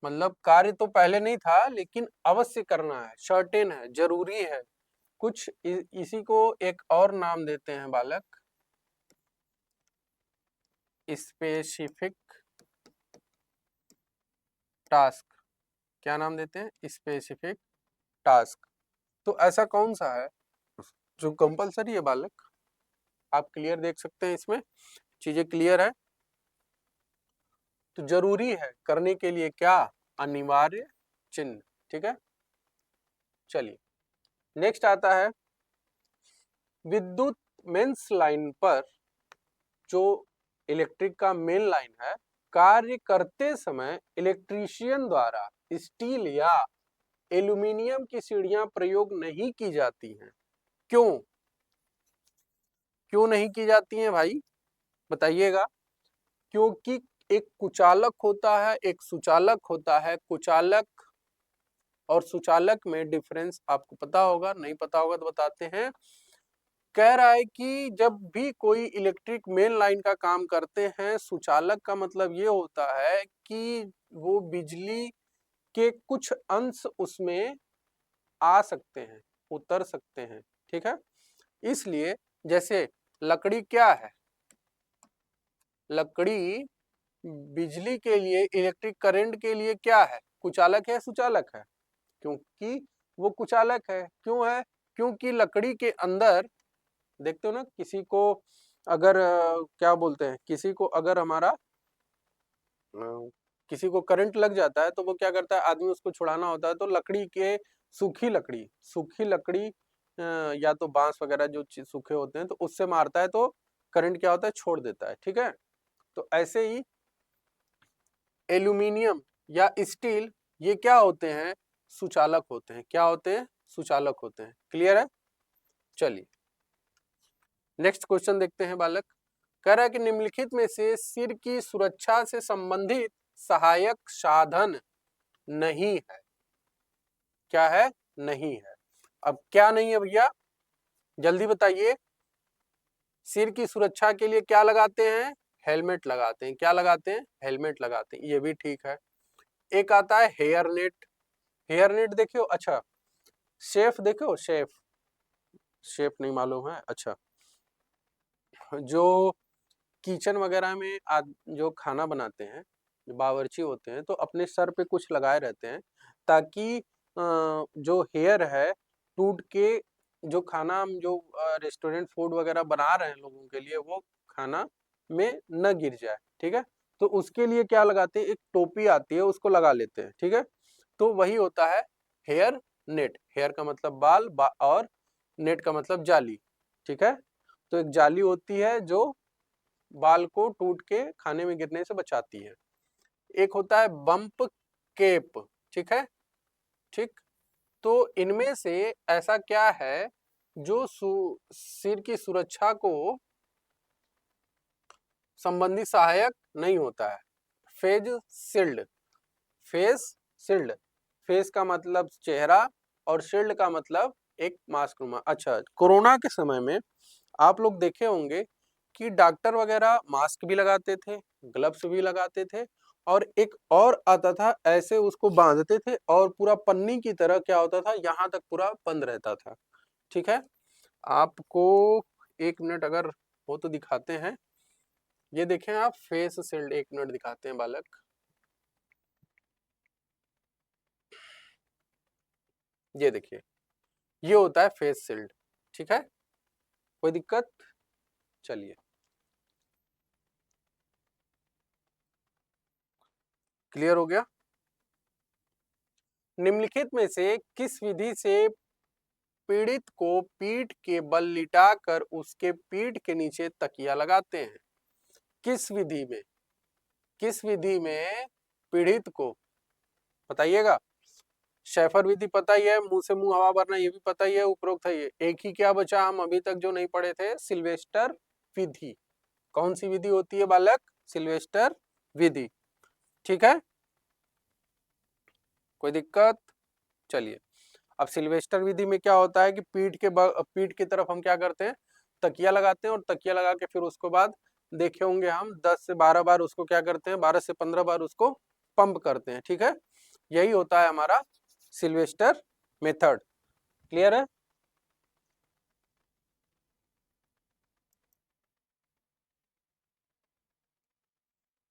A: मतलब कार्य तो पहले नहीं था लेकिन अवश्य करना है, सर्टेन है, जरूरी है कुछ। इसी को एक और नाम देते हैं बालक, स्पेसिफिक टास्क। क्या नाम देते हैं, स्पेसिफिक टास्क। तो ऐसा कौन सा है जो कंपलसरी है बालक? आप क्लियर देख सकते हैं, इसमें चीजें क्लियर है, तो जरूरी है करने के लिए क्या, अनिवार्य चिन्ह। ठीक है, चलिए नेक्स्ट आता है विद्युत मेंस लाइन पर जो इलेक्ट्रिक का मेन लाइन है, कार्य करते समय इलेक्ट्रीशियन द्वारा स्टील या एल्यूमिनियम की सीढ़ियां प्रयोग नहीं की जाती हैं। क्यों क्यों नहीं की जाती हैं भाई, बताइएगा। क्योंकि एक कुचालक होता है, एक सुचालक होता है। कुचालक और सुचालक में डिफरेंस आपको पता होगा, नहीं पता होगा तो बताते हैं। कह रहा है कि जब भी कोई इलेक्ट्रिक मेन लाइन का काम करते हैं, सुचालक का मतलब ये होता है कि वो बिजली के कुछ अंश उसमें आ सकते हैं, उतर सकते हैं। ठीक है, इसलिए जैसे लकड़ी क्या है, लकड़ी बिजली के लिए, इलेक्ट्रिक करंट के लिए क्या है, कुचालक है, सुचालक है। क्योंकि वो कुचालक है। क्यों है, क्योंकि लकड़ी के अंदर देखते हो ना, किसी को अगर क्या बोलते हैं, किसी को अगर हमारा किसी को करंट लग जाता है तो वो क्या करता है, आदमी उसको छुड़ाना होता है तो लकड़ी के, सूखी लकड़ी या तो बांस वगैरह जो सूखे होते हैं तो उससे मारता है तो करंट क्या होता है, छोड़ देता है। ठीक है, तो ऐसे ही एल्यूमिनियम या स्टील ये क्या होते हैं, सुचालक होते हैं। क्या होते हैं, सुचालक होते हैं। क्लियर है, चलिए नेक्स्ट क्वेश्चन देखते हैं बालक। कह रहा है कि निम्नलिखित में से सिर की सुरक्षा से संबंधित सहायक साधन नहीं है। क्या है, नहीं है। अब क्या नहीं है भैया, जल्दी बताइए। सिर की सुरक्षा के लिए क्या लगाते हैं, हेलमेट लगाते हैं। क्या लगाते हैं, हेलमेट लगाते हैं, ये भी ठीक है। एक आता है हेयर नेट। हेयर नेट देखियो, अच्छा शेफ देखो, शेफ नहीं मालूम है, अच्छा जो किचन वगैरह में जो खाना बनाते हैं, जो बावर्ची होते हैं, तो अपने सर पे कुछ लगाए रहते हैं ताकि जो हेयर है टूट के, जो खाना हम जो रेस्टोरेंट फूड वगैरह बना रहे हैं लोगों के लिए, वो खाना में न गिर जाए। ठीक है, तो उसके लिए क्या लगाते हैं, एक टोपी आती है उसको लगा लेते हैं। ठीक है, तो वही होता है हेयर नेट। हेयर का मतलब बाल, और नेट का मतलब जाली। ठीक है, तो एक जाली होती है जो बाल को टूट के खाने में गिरने से बचाती है। एक होता है बम्प केप। ठीक है, ठीक, तो इनमें से ऐसा क्या है जो सिर की सुरक्षा को संबंधी सहायक नहीं होता है। Phase shield, face shield, face का मतलब चेहरा और शील्ड का मतलब एक मास्क नुमा। अच्छा, कोरोना के समय में आप लोग देखे होंगे कि डॉक्टर वगैरह मास्क भी लगाते थे, ग्लव्स भी लगाते थे, और एक और आता था ऐसे उसको बांधते थे और पूरा पन्नी की तरह क्या होता था, यहाँ तक पूरा बंद रहता था। ठीक है, आपको एक मिनट अगर हो तो दिखाते हैं। ये देखें आप, फेस शील्ड, एक मिनट दिखाते हैं बालक। ये देखिए, ये होता है फेस शील्ड। ठीक है, कोई दिक्कत, चलिए क्लियर हो गया। निम्नलिखित में से किस विधि से पीड़ित को पीठ के बल लिटाकर उसके पीठ के नीचे तकिया लगाते हैं। किस विधि में, किस विधि में पीड़ित को, बताइएगा। शेफर विधि पता ही है, मुंह से मुंह हवा भरना ये भी पता ही है, उपरोक्त है। ये एक ही क्या बचा हम अभी तक जो नहीं पढ़े थे, सिल्वेस्टर विधि। कौन सी विधि होती है बालक, सिल्वेस्टर विधि। ठीक है, कोई दिक्कत, चलिए। अब सिल्वेस्टर विधि में क्या होता है कि पीठ की तरफ हम क्या करते हैं, तकिया लगाते हैं, और तकिया लगा के फिर उसके बाद देखे होंगे हम 10 से 12 बार उसको क्या करते हैं, 12 से 15 बार उसको पंप करते हैं। ठीक है, यही होता है हमारा सिल्वेस्टर मेथड। क्लियर है,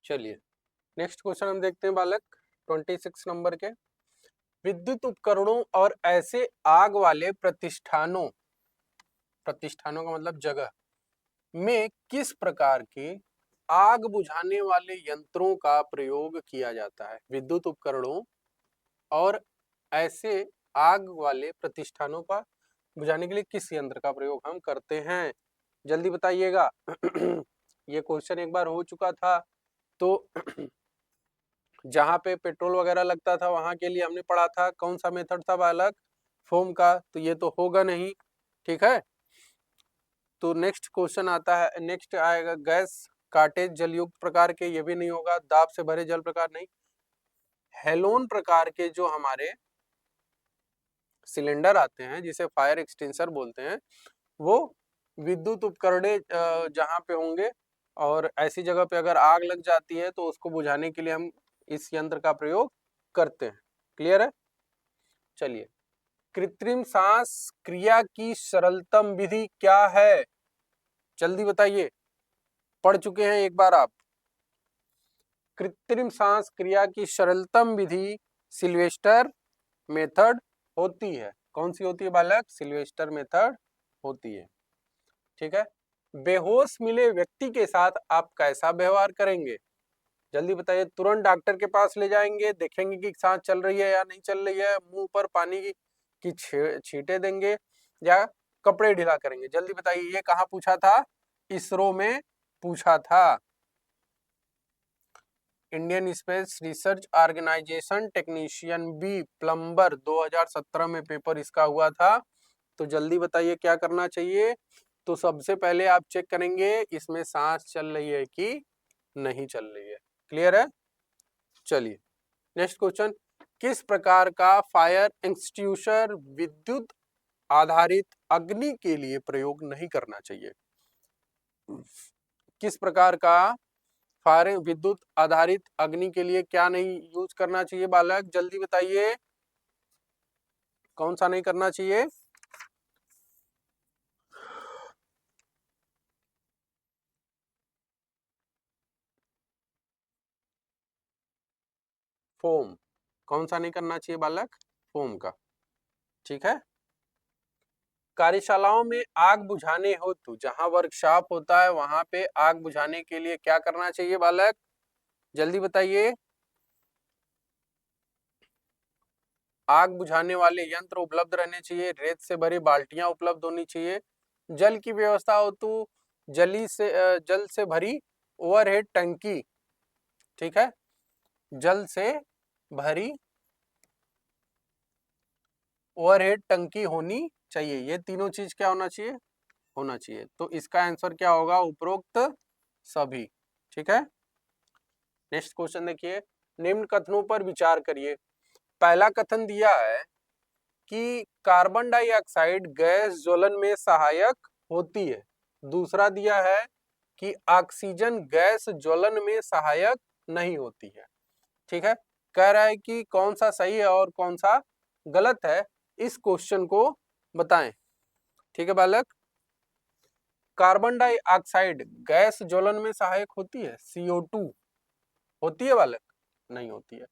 A: चलिए नेक्स्ट क्वेश्चन हम देखते हैं बालक 26 नंबर के। विद्युत उपकरणों और ऐसे आग वाले प्रतिष्ठानों, प्रतिष्ठानों का मतलब जगह में किस प्रकार के आग बुझाने वाले यंत्रों का प्रयोग किया जाता है। विद्युत उपकरणों और ऐसे आग वाले प्रतिष्ठानों का बुझाने के लिए किस यंत्र का प्रयोग हम करते हैं? जल्दी बताइएगा। ये क्वेश्चन एक बार हो चुका था, तो जहाँ पे पेट्रोल वगैरह लगता था वहां के लिए हमने पढ़ा था, कौन सा मेथड था बालक? फोम का, तो ये तो होगा नहीं। ठीक है, तो नेक्स्ट क्वेश्चन आता है, नेक्स्ट आएगा गैस काटेज जलयुक्त प्रकार के, ये भी नहीं होगा। दाब से भरे जल प्रकार नहीं। हेलोन प्रकार के जो हमारे सिलेंडर आते हैं जिसे फायर एक्सटेंसर बोलते हैं, वो विद्युत उपकरणे जहाँ पे होंगे और ऐसी जगह पे अगर आग लग जाती है तो उसको बुझाने के लिए हम इस यंत्र का प्रयोग करते हैं। क्लियर है? चलिए, कृत्रिम सांस क्रिया की सरलतम विधि क्या है? जल्दी बताइए, पढ़ चुके हैं एक बार आप। कृत्रिम सांस क्रिया की सरलतम विधि सिल्वेस्टर मेथड होती है। कौन सी होती है बालक? सिल्वेस्टर मेथड होती है। ठीक है, बेहोश मिले व्यक्ति के साथ आप कैसा व्यवहार करेंगे? जल्दी बताइए। तुरंत डॉक्टर के पास ले जाएंगे, देखेंगे कि सांस चल रही है या नहीं चल रही है, मुंह पर पानी की छींटे देंगे, या कपड़े ढीला करेंगे? जल्दी बताइए, ये कहाँ पूछा था? इसरो में पूछा था। Indian Space Research Organisation technician B plumber 2017 में पेपर इसका हुआ था। तो जल्दी बताइए क्या करना चाहिए? तो सबसे पहले आप चेक करेंगे इसमें सांस चल रही है कि नहीं चल रही है। क्लियर है? चलिए, नेक्स्ट क्वेश्चन, किस प्रकार का फायर एक्सटिंग्विशर विद्युत आधारित अग्नि के लिए प्रयोग नहीं करना चाहिए? किस प्रकार का फायर विद्युत आधारित अग्नि के लिए क्या नहीं यूज करना चाहिए बालक? जल्दी बताइए, कौन सा नहीं करना चाहिए? फोम। कौन सा नहीं करना चाहिए बालक? फोम का। ठीक है, कार्यशालाओं में आग बुझाने हेतु जहां वर्कशॉप होता है वहां पे आग बुझाने के लिए क्या करना चाहिए बालक? जल्दी बताइए। आग बुझाने वाले यंत्र उपलब्ध रहने चाहिए, रेत से भरी बाल्टियां उपलब्ध होनी चाहिए, जल की व्यवस्था हो तो जल से भरी ओवरहेड टंकी। ठीक है, जल से भरी ओवरहेड टंकी होनी चाहिए। ये तीनों चीज क्या होना चाहिए? होना चाहिए। तो इसका आंसर क्या होगा? उपरोक्त सभी। ठीक है, नेक्स्ट क्वेश्चन देखिए, निम्न कथनों पर विचार करिए। पहला कथन दिया है कि कार्बन डाइऑक्साइड गैस ज्वलन में सहायक होती है। दूसरा दिया है कि ऑक्सीजन गैस ज्वलन में सहायक नहीं होती है। ठीक है, कह रहा है कि कौन सा सही है और कौन सा गलत है, इस क्वेश्चन को बताएं। ठीक है बालक, कार्बन डाइऑक्साइड गैस ज्वलन में सहायक होती है, CO2 होती है बालक? नहीं होती है।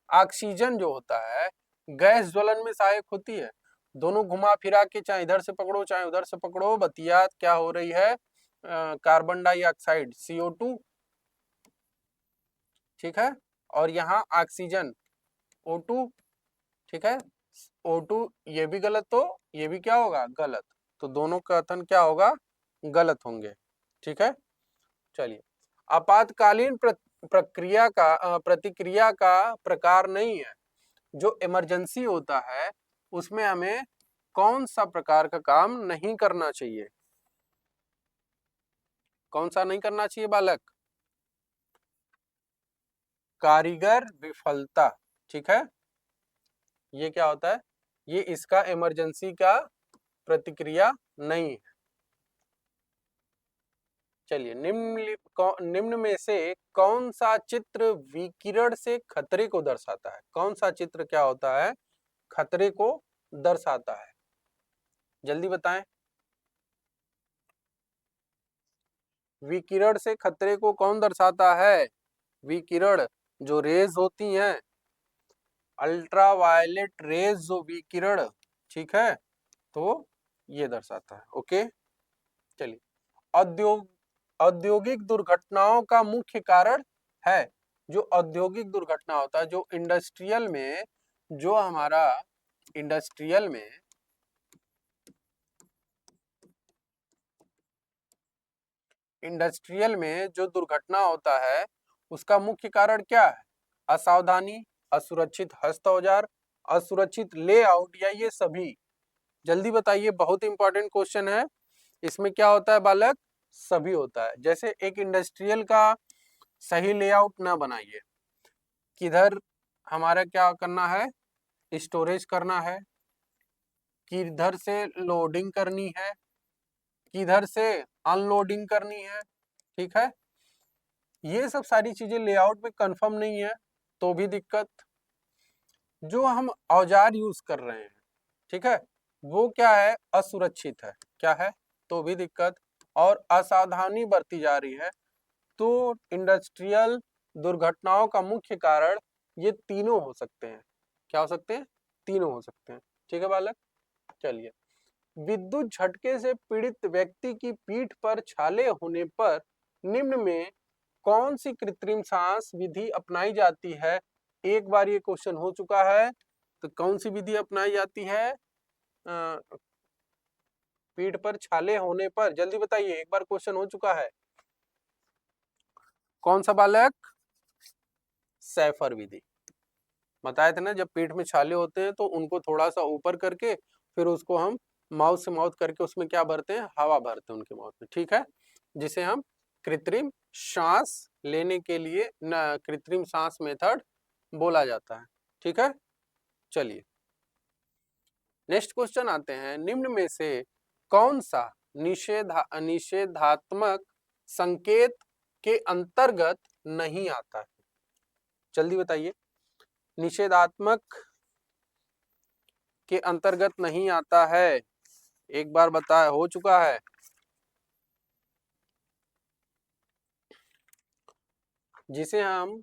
A: ऑक्सीजन जो होता है गैस ज्वलन में सहायक होती है। दोनों घुमा फिरा के, चाहे इधर से पकड़ो चाहे उधर से पकड़ो, बतिया क्या हो रही है? Carbon dioxide CO2। ठीक है, और यहाँ ऑक्सीजन O2। ठीक है, O2 ये भी गलत, तो ये भी क्या होगा? गलत। तो दोनों कथन क्या होगा? गलत होंगे। ठीक है, चलिए, आपातकालीन प्रक्रिया का प्रतिक्रिया का प्रकार नहीं है। जो इमरजेंसी होता है उसमें हमें कौन सा प्रकार का काम नहीं करना चाहिए? कौन सा नहीं करना चाहिए बालक? कारीगर विफलता। ठीक है, ये क्या होता है? ये इसका इमरजेंसी का प्रतिक्रिया नहीं है। चलिए, निम्न में से कौन सा चित्र विकिरण से खतरे को दर्शाता है? कौन सा चित्र क्या होता है? खतरे को दर्शाता है। जल्दी बताएं। विकिरण से खतरे को कौन दर्शाता है? विकिरण जो रेज होती हैं, अल्ट्रावायलेट रेज जो विकिरण, ठीक है, तो ये दर्शाता है। ओके, चलिए, औद्योग औद्योगिक दुर्घटनाओं का मुख्य कारण है। जो औद्योगिक दुर्घटना होता है, जो इंडस्ट्रियल में जो हमारा इंडस्ट्रियल में जो दुर्घटना होता है उसका मुख्य कारण क्या है? असावधानी, असुरक्षित हस्त औजार, असुरक्षित लेआउट या ये सभी? जल्दी बताइए, बहुत इंपॉर्टेंट क्वेश्चन है। इसमें क्या होता है बालक? सभी होता है। जैसे एक इंडस्ट्रियल का सही लेआउट ना बनाइए, किधर हमारा क्या करना है? स्टोरेज करना है, किधर से लोडिंग करनी है, किधर से अनलोडिंग करनी है, ठीक है? ये सब सारी चीजें लेआउट में कंफर्म नहीं है तो भी दिक्कत। जो हम औजार यूज कर रहे हैं, ठीक है, वो क्या है? असुरक्षित है, क्या है? तो भी दिक्कत। और असावधानी बरती जा रही है, तो इंडस्ट्रियल दुर्घटनाओं का मुख्य कारण ये तीनों हो सकते हैं। क्या हो सकते हैं? तीनों हो सकते हैं। ठीक है बालक, चलिए। विद्युत झटके से पीड़ित व्यक्ति की पीठ पर छाले होने पर निम्न में कौन सी कृत्रिम सांस विधि अपनाई जाती है? एक बार ये क्वेश्चन हो चुका है, तो कौन सी विधि अपनाई जाती है पीठ पर छाले होने पर? जल्दी बताइए, एक बार क्वेश्चन हो चुका है। कौन सा बालक? सैफर विधि। बताए थे ना, जब पीठ में छाले होते हैं तो उनको थोड़ा सा ऊपर करके फिर उसको हम माउथ से माउथ करके उसमें क्या भरते हैं? हवा भरते हैं उनके माउथ में, ठीक है, जिसे हम कृत्रिम सांस लेने के लिए न कृत्रिम सांस मेथड बोला जाता है। ठीक है, चलिए नेक्स्ट क्वेश्चन आते हैं। निम्न में से कौन सा निषेधात्मक संकेत के अंतर्गत नहीं आता है? जल्दी बताइए, निषेधात्मक के अंतर्गत नहीं आता है। एक बार बताया, हो चुका है। जिसे हम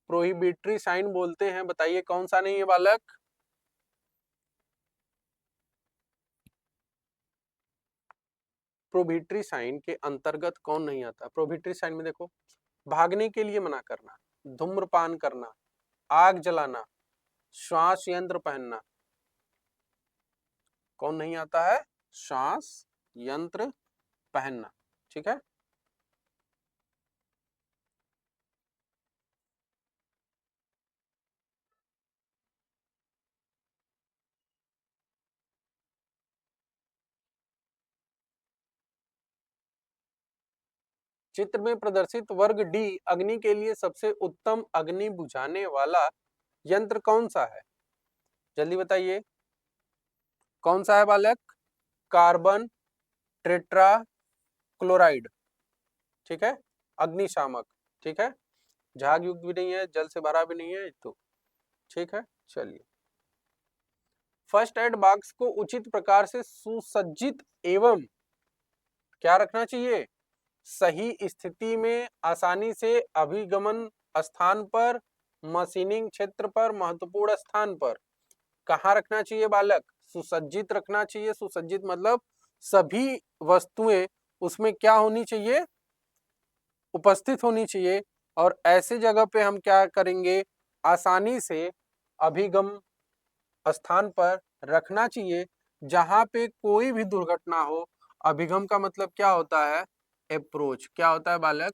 A: प्रोहिबिटरी साइन बोलते हैं, बताइए कौन सा नहीं है बालक? प्रोहिबिटरी साइन के अंतर्गत कौन नहीं आता? प्रोहिबिटरी साइन में देखो, भागने के लिए मना करना, धूम्रपान करना, आग जलाना, श्वास यंत्र पहनना, कौन नहीं आता है? श्वास यंत्र पहनना, ठीक है। चित्र में प्रदर्शित वर्ग डी अग्नि के लिए सबसे उत्तम अग्नि बुझाने वाला यंत्र कौन सा है? जल्दी बताइए, कौन सा है बालक? कार्बन टेट्रा क्लोराइड, ठीक है, अग्निशामक, ठीक है, झाग युक्त भी नहीं है, जल से भरा भी नहीं है, तो ठीक है। चलिए, फर्स्ट एड बॉक्स को उचित प्रकार से सुसज्जित एवं क्या रखना चाहिए? सही स्थिति में आसानी से अभिगमन स्थान पर, मशीनिंग क्षेत्र पर, महत्वपूर्ण स्थान पर कहाँ रखना चाहिए बालक? सुसज्जित रखना चाहिए। सुसज्जित मतलब सभी वस्तुएं उसमें क्या होनी चाहिए? उपस्थित होनी चाहिए। और ऐसे जगह पे हम क्या करेंगे? आसानी से अभिगम स्थान पर रखना चाहिए जहां पे कोई भी दुर्घटना हो। अभिगम का मतलब क्या होता है? अप्रोच। क्या होता है बालक?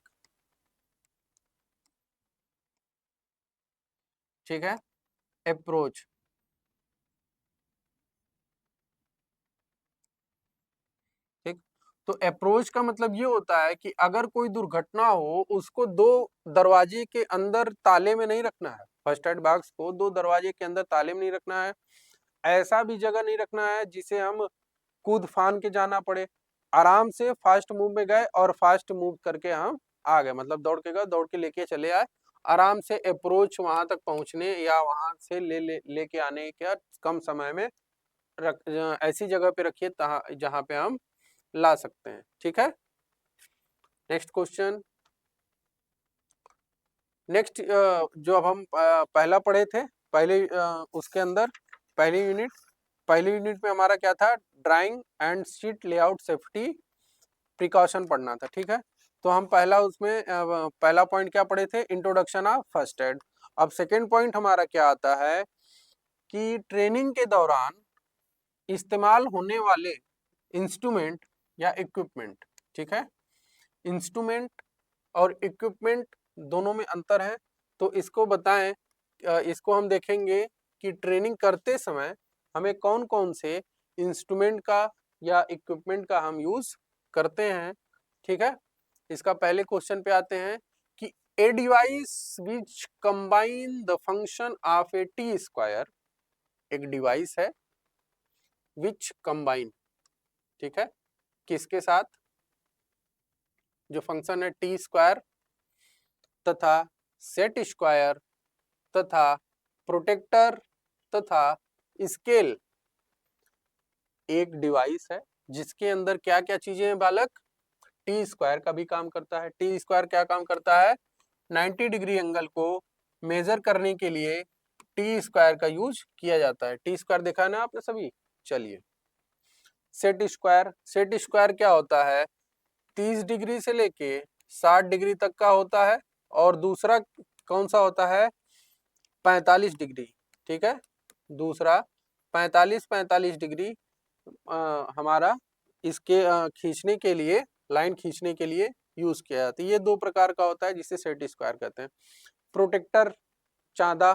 A: ठीक है, अप्रोच, ठीक। तो अप्रोच का मतलब ये होता है कि अगर कोई दुर्घटना हो, उसको दो दरवाजे के अंदर ताले में नहीं रखना है। फर्स्ट एड बॉक्स को दो दरवाजे के अंदर ताले में नहीं रखना है। ऐसा भी जगह नहीं रखना है जिसे हम कूद फान के जाना पड़े। आराम से फास्ट मूव में गए और फास्ट मूव करके हम आ गए, मतलब दौड़ के गए, दौड़ के लेके चले आए। आराम से अप्रोच वहां तक पहुंचने या वहां से लेके आने के कम समय में ऐसी जगह पे रखिए जहां पे हम ला सकते हैं। ठीक है, नेक्स्ट क्वेश्चन। नेक्स्ट जो अब हम पहला पढ़े थे, पहले उसके अंदर पहली यूनिट में हमारा क्या था? Drawing and sheet layout safety precaution पढ़ना था, ठीक है। तो हम पहला उसमें पहला पॉइंट क्या पढ़े थे? Introduction of first aid. अब सेकेंड पॉइंट हमारा क्या आता है? कि ट्रेनिंग के दौरान इस्तेमाल होने वाले इंस्ट्रूमेंट या इक्विपमेंट, ठीक है, इंस्ट्रूमेंट और इक्विपमेंट दोनों में अंतर है, तो इसको बताएं। इसको हम देखेंगे कि ट्रेनिंग करते समय हमें कौन कौन से इंस्ट्रूमेंट का या इक्विपमेंट का हम यूज करते हैं, ठीक है। इसका पहले क्वेश्चन पे आते हैं कि a device which combine the function of A T square, एक डिवाइस है विच कंबाइन, ठीक है, किसके साथ, जो फंक्शन है टी स्क्वायर तथा सेट स्क्वायर तथा प्रोटेक्टर तथा स्केल, एक डिवाइस है जिसके अंदर क्या क्या चीजें हैं बालक, टी स्क्वायर का भी काम करता है। टी स्क्वायर क्या काम करता है, 90 डिग्री एंगल को मेजर करने के लिए टी स्क्वायर का यूज किया जाता है। टी स्क्वायर देखा ना आपने सभी। चलिए, सेट स्क्वायर, सेट स्क्वायर क्या होता है, 30 डिग्री से लेके 60 डिग्री तक का होता है, और दूसरा कौन सा होता है, 45 डिग्री, ठीक है, दूसरा 45 डिग्री हमारा इसके खींचने के लिए, लाइन खींचने के लिए यूज किया जाता है। ये दो प्रकार का होता है जिसे सेट स्क्वायर कहते हैं। प्रोटेक्टर चांदा,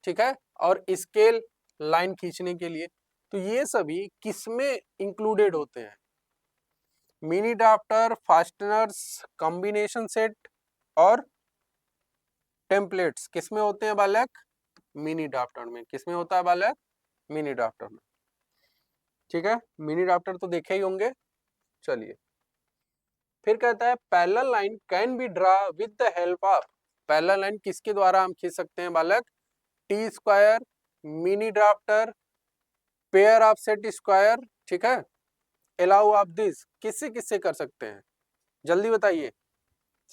A: ठीक है, और स्केल लाइन खींचने के लिए। तो ये सभी किसमें इंक्लूडेड होते हैं, mini drafter, fasteners, combination set और टेम्पलेट्स किसमें होते हैं बालक, मिनी ड्राफ्टर में। किसमें होता है बालक, मिनी ड्राफ्टर में, ठीक है। मिनी ड्राफ्टर तो देखे ही होंगे। चलिए, फिर कहता है parallel line can be draw with the help of, parallel line किसके द्वारा हम खींच सकते हैं बालक, T square, mini drafter, pair of set square, ठीक है, अलाउ ऑफ दिस, किससे किससे कर सकते हैं, जल्दी बताइए,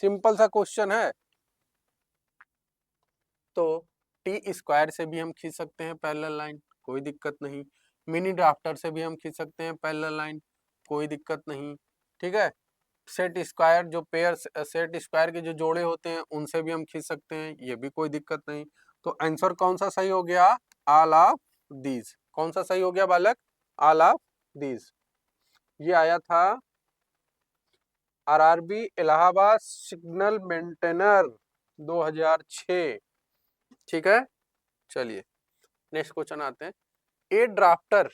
A: सिंपल सा क्वेश्चन है। तो टी स्क्वायर से भी हम खींच सकते हैं पैरेलल लाइन, कोई दिक्कत नहीं। मिनी ड्राफ्टर से भी हम खींच सकते हैं पैरेलल लाइन, कोई दिक्कत नहीं, ठीक है। सेट स्क्वायर, जो पेयर सेट स्क्वायर के जो जोड़े होते हैं उनसे भी हम खींच सकते हैं, ये भी कोई दिक्कत नहीं। तो आंसर कौन सा सही हो गया, ऑल ऑफ दीज। कौन सा सही हो गया बालक, ऑल ऑफ दीज। ये आया था आरआरबी इलाहाबाद सिग्नल मेंटेनर 2006, ठीक है। चलिए, नेक्स्ट क्वेश्चन आते हैं। ए ड्राफ्टर,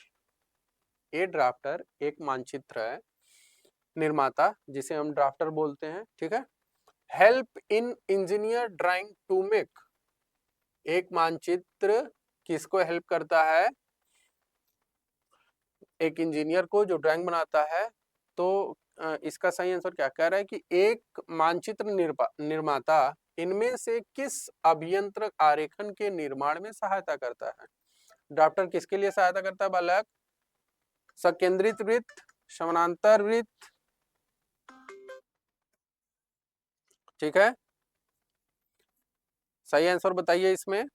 A: ए ड्राफ्टर एक मानचित्र है, निर्माता जिसे हम ड्राफ्टर बोलते हैं, ठीक है। Help in engineer drawing to make, एक मानचित्र किसको हेल्प करता है, एक इंजीनियर को जो ड्राइंग बनाता है। तो इसका सही आंसर क्या कह रहा है कि एक मानचित्र निर्माता इनमें से किस अभियंत्र आरेखन के निर्माण में सहायता करता है। ड्राफ्टर किसके लिए सहायता करता है बालक, सकेंद्रित वृत्त, समानांतर वृत्त, ठीक है, सही आंसर बताइए इसमें।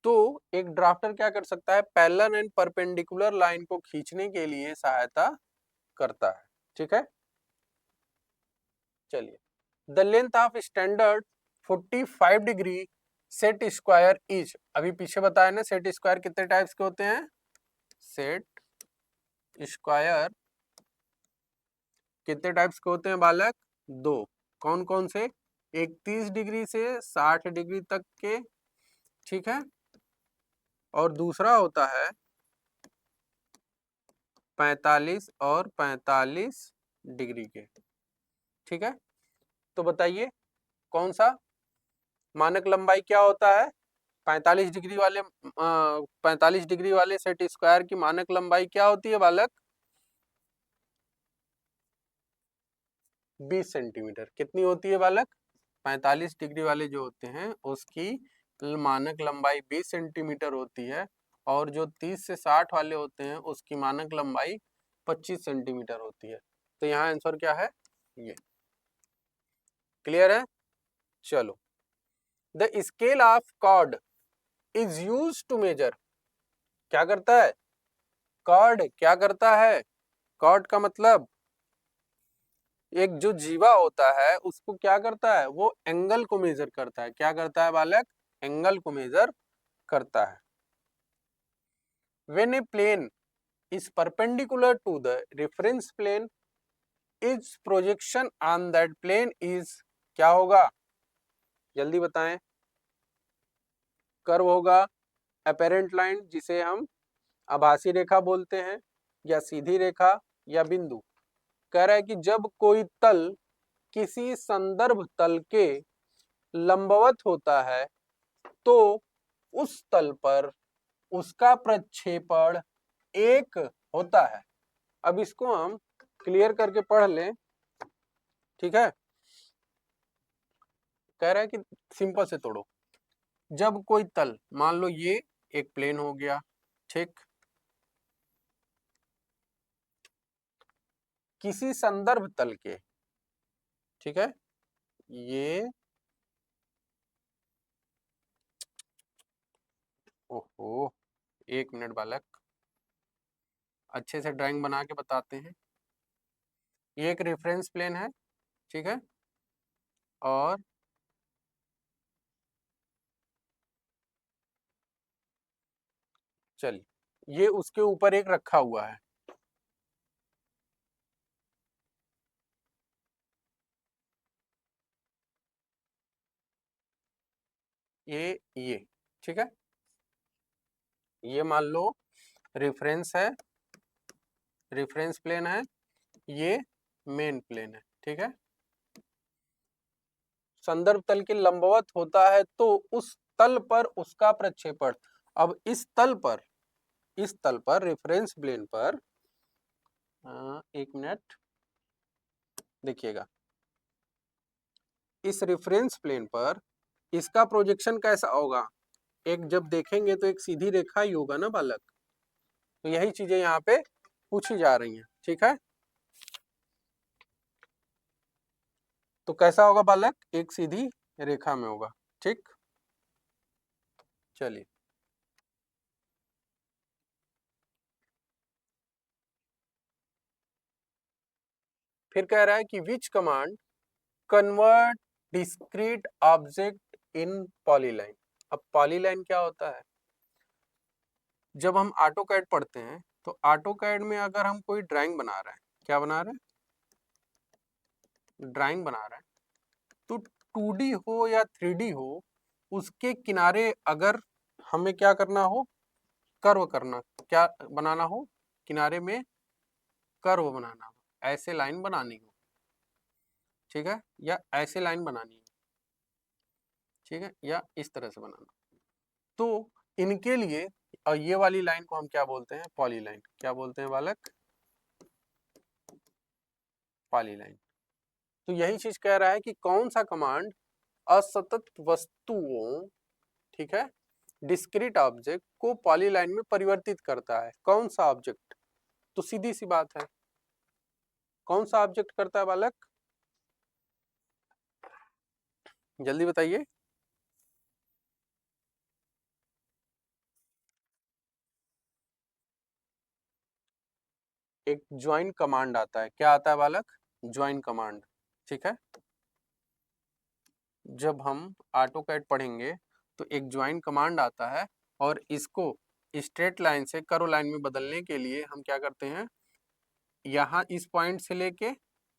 A: तो एक ड्राफ्टर क्या कर सकता है, पैरेलल एंड परपेंडिकुलर लाइन को खींचने के लिए सहायता करता है, ठीक है। चलिए, the length of standard 45 degree set square is, अभी पीछे बताया ना सेट स्क्वायर कितने टाइप्स के होते हैं, सेट स्क्वायर कितने टाइप्स के होते हैं बालक, दो। कौन कौन से, एक 30 डिग्री से 60 डिग्री तक के, ठीक है, और दूसरा होता है 45 और 45 डिग्री के, ठीक है। तो बताइए कौन सा, मानक लंबाई क्या होता है, 45 डिग्री वाले 45 डिग्री वाले सेट स्क्वायर की मानक लंबाई क्या होती है बालक, 20 सेंटीमीटर। कितनी होती है बालक, 45 डिग्री वाले जो होते हैं उसकी मानक लंबाई 20 सेंटीमीटर होती है, और जो 30 से 60 वाले होते हैं उसकी मानक लंबाई 25 सेंटीमीटर होती है। तो यहाँ आंसर क्या है, ये क्लियर है। चलो, the scale of chord is use to measure, क्या करता है, कॉर्ड क्या करता है, कॉर्ड का मतलब एक जो जीवा होता है उसको क्या करता है, वो एंगल को मेजर करता है। क्या करता है बालक, एंगल को मेजर करता है। When a plane is perpendicular to the reference plane, is projection on that plane is, क्या होगा, जल्दी बताएं। कर्व होगा, अपेरेंट लाइन जिसे हम आभासी रेखा बोलते हैं, या सीधी रेखा, या बिंदु। कह रहा है कि जब कोई तल किसी संदर्भ तल के लंबवत होता है तो उस तल पर उसका प्रक्षेपण एक होता है। अब इसको हम क्लियर करके पढ़ लें, ठीक है। कह रहा है कि सिंपल से तोड़ो। जब कोई तल, मान लो ये एक प्लेन हो गया, ठीक, किसी संदर्भ तल के, ठीक है, ये, ओहो, एक मिनट बालक, अच्छे से ड्राइंग बना के बताते हैं। ये एक रेफरेंस प्लेन है, ठीक है, और चलिए ये उसके ऊपर एक रखा हुआ है, ये, ठीक है, ये मान लो रेफरेंस है, रेफरेंस प्लेन है, ये मेन प्लेन है, ठीक है। संदर्भ तल के लंबवत होता है तो उस तल पर उसका प्रक्षेपण, अब इस तल पर, इस तल पर रेफरेंस प्लेन पर, एक मिनट देखिएगा, इस रेफरेंस प्लेन पर इसका प्रोजेक्शन कैसा होगा, एक जब देखेंगे तो एक सीधी रेखा ही होगा ना बालक। तो यही चीजें यहाँ पे पूछी जा रही हैं, ठीक है। तो कैसा होगा बालक, एक सीधी रेखा में होगा, ठीक। चलिए फिर कह रहा है कि विच command convert discrete object in polyline. अब पॉलीलाइन क्या होता है, जब हम ऑटो कैड पढ़ते हैं तो ऑटो कैड में अगर हम कोई ड्राइंग बना रहे हैं, क्या बना रहे हैं, ड्राइंग बना रहे हैं, तो 2D हो या 3D हो, उसके किनारे अगर हमें क्या करना हो, कर्व करना, क्या बनाना हो, किनारे में कर्व बनाना हो, ऐसे लाइन बनानी हो, ठीक है, या ऐसे लाइन बनानी हो, ठीक है, या इस तरह से बनाना। तो इनके लिए, और ये वाली लाइन को हम क्या बोलते हैं, पॉली लाइन। क्या बोलते हैं बालक, पॉली लाइन। तो यही चीज कह रहा है कि कौन सा कमांड असतत वस्तुओं, ठीक है, डिस्क्रीट ऑब्जेक्ट को पॉलीलाइन में परिवर्तित करता है। कौन सा ऑब्जेक्ट, तो सीधी सी बात है, कौन सा ऑब्जेक्ट करता है बालक, जल्दी बताइए। एक ज्वाइन कमांड आता है, क्या आता है बालक, ज्वाइन कमांड, ठीक है। जब हम ऑटो कैड पढ़ेंगे तो एक ज्वाइन कमांड आता है, और इसको स्ट्रेट लाइन से कर्व लाइन में बदलने के लिए हम क्या करते हैं, यहाँ इस पॉइंट से लेके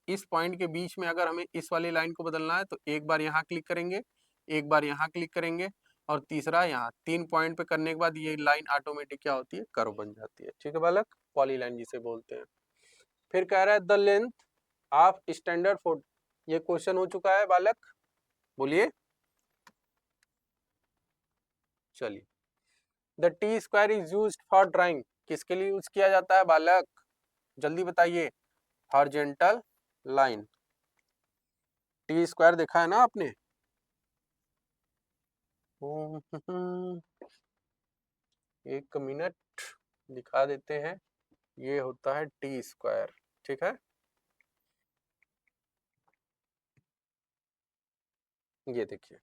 A: इस पॉइंट के बीच में अगर हमें इस वाली लाइन को बदलना है तो एक बार यहाँ क्लिक करेंगे, एक बार यहाँ क्लिक करेंगे, और तीसरा यहाँ, 3 पॉइंट पे करने के बाद ये लाइन ऑटोमेटिक क्या होती है, कर्व बन जाती है, ठीक है बालक, पॉली लाइन जिसे बोलते हैं। फिर कह रहा है the length of standard photo, ये क्वेश्चन हो चुका है बालक, बोलिए। चलिए, the T square is use for drawing, किसके लिए यूज किया जाता है बालक, जल्दी बताइए, हॉरिजॉन्टल लाइन। टी स्क्वायर देखा है ना आपने, एक मिनट दिखा देते हैं, ये होता है टी स्क्वायर, ठीक है, ये देखिए,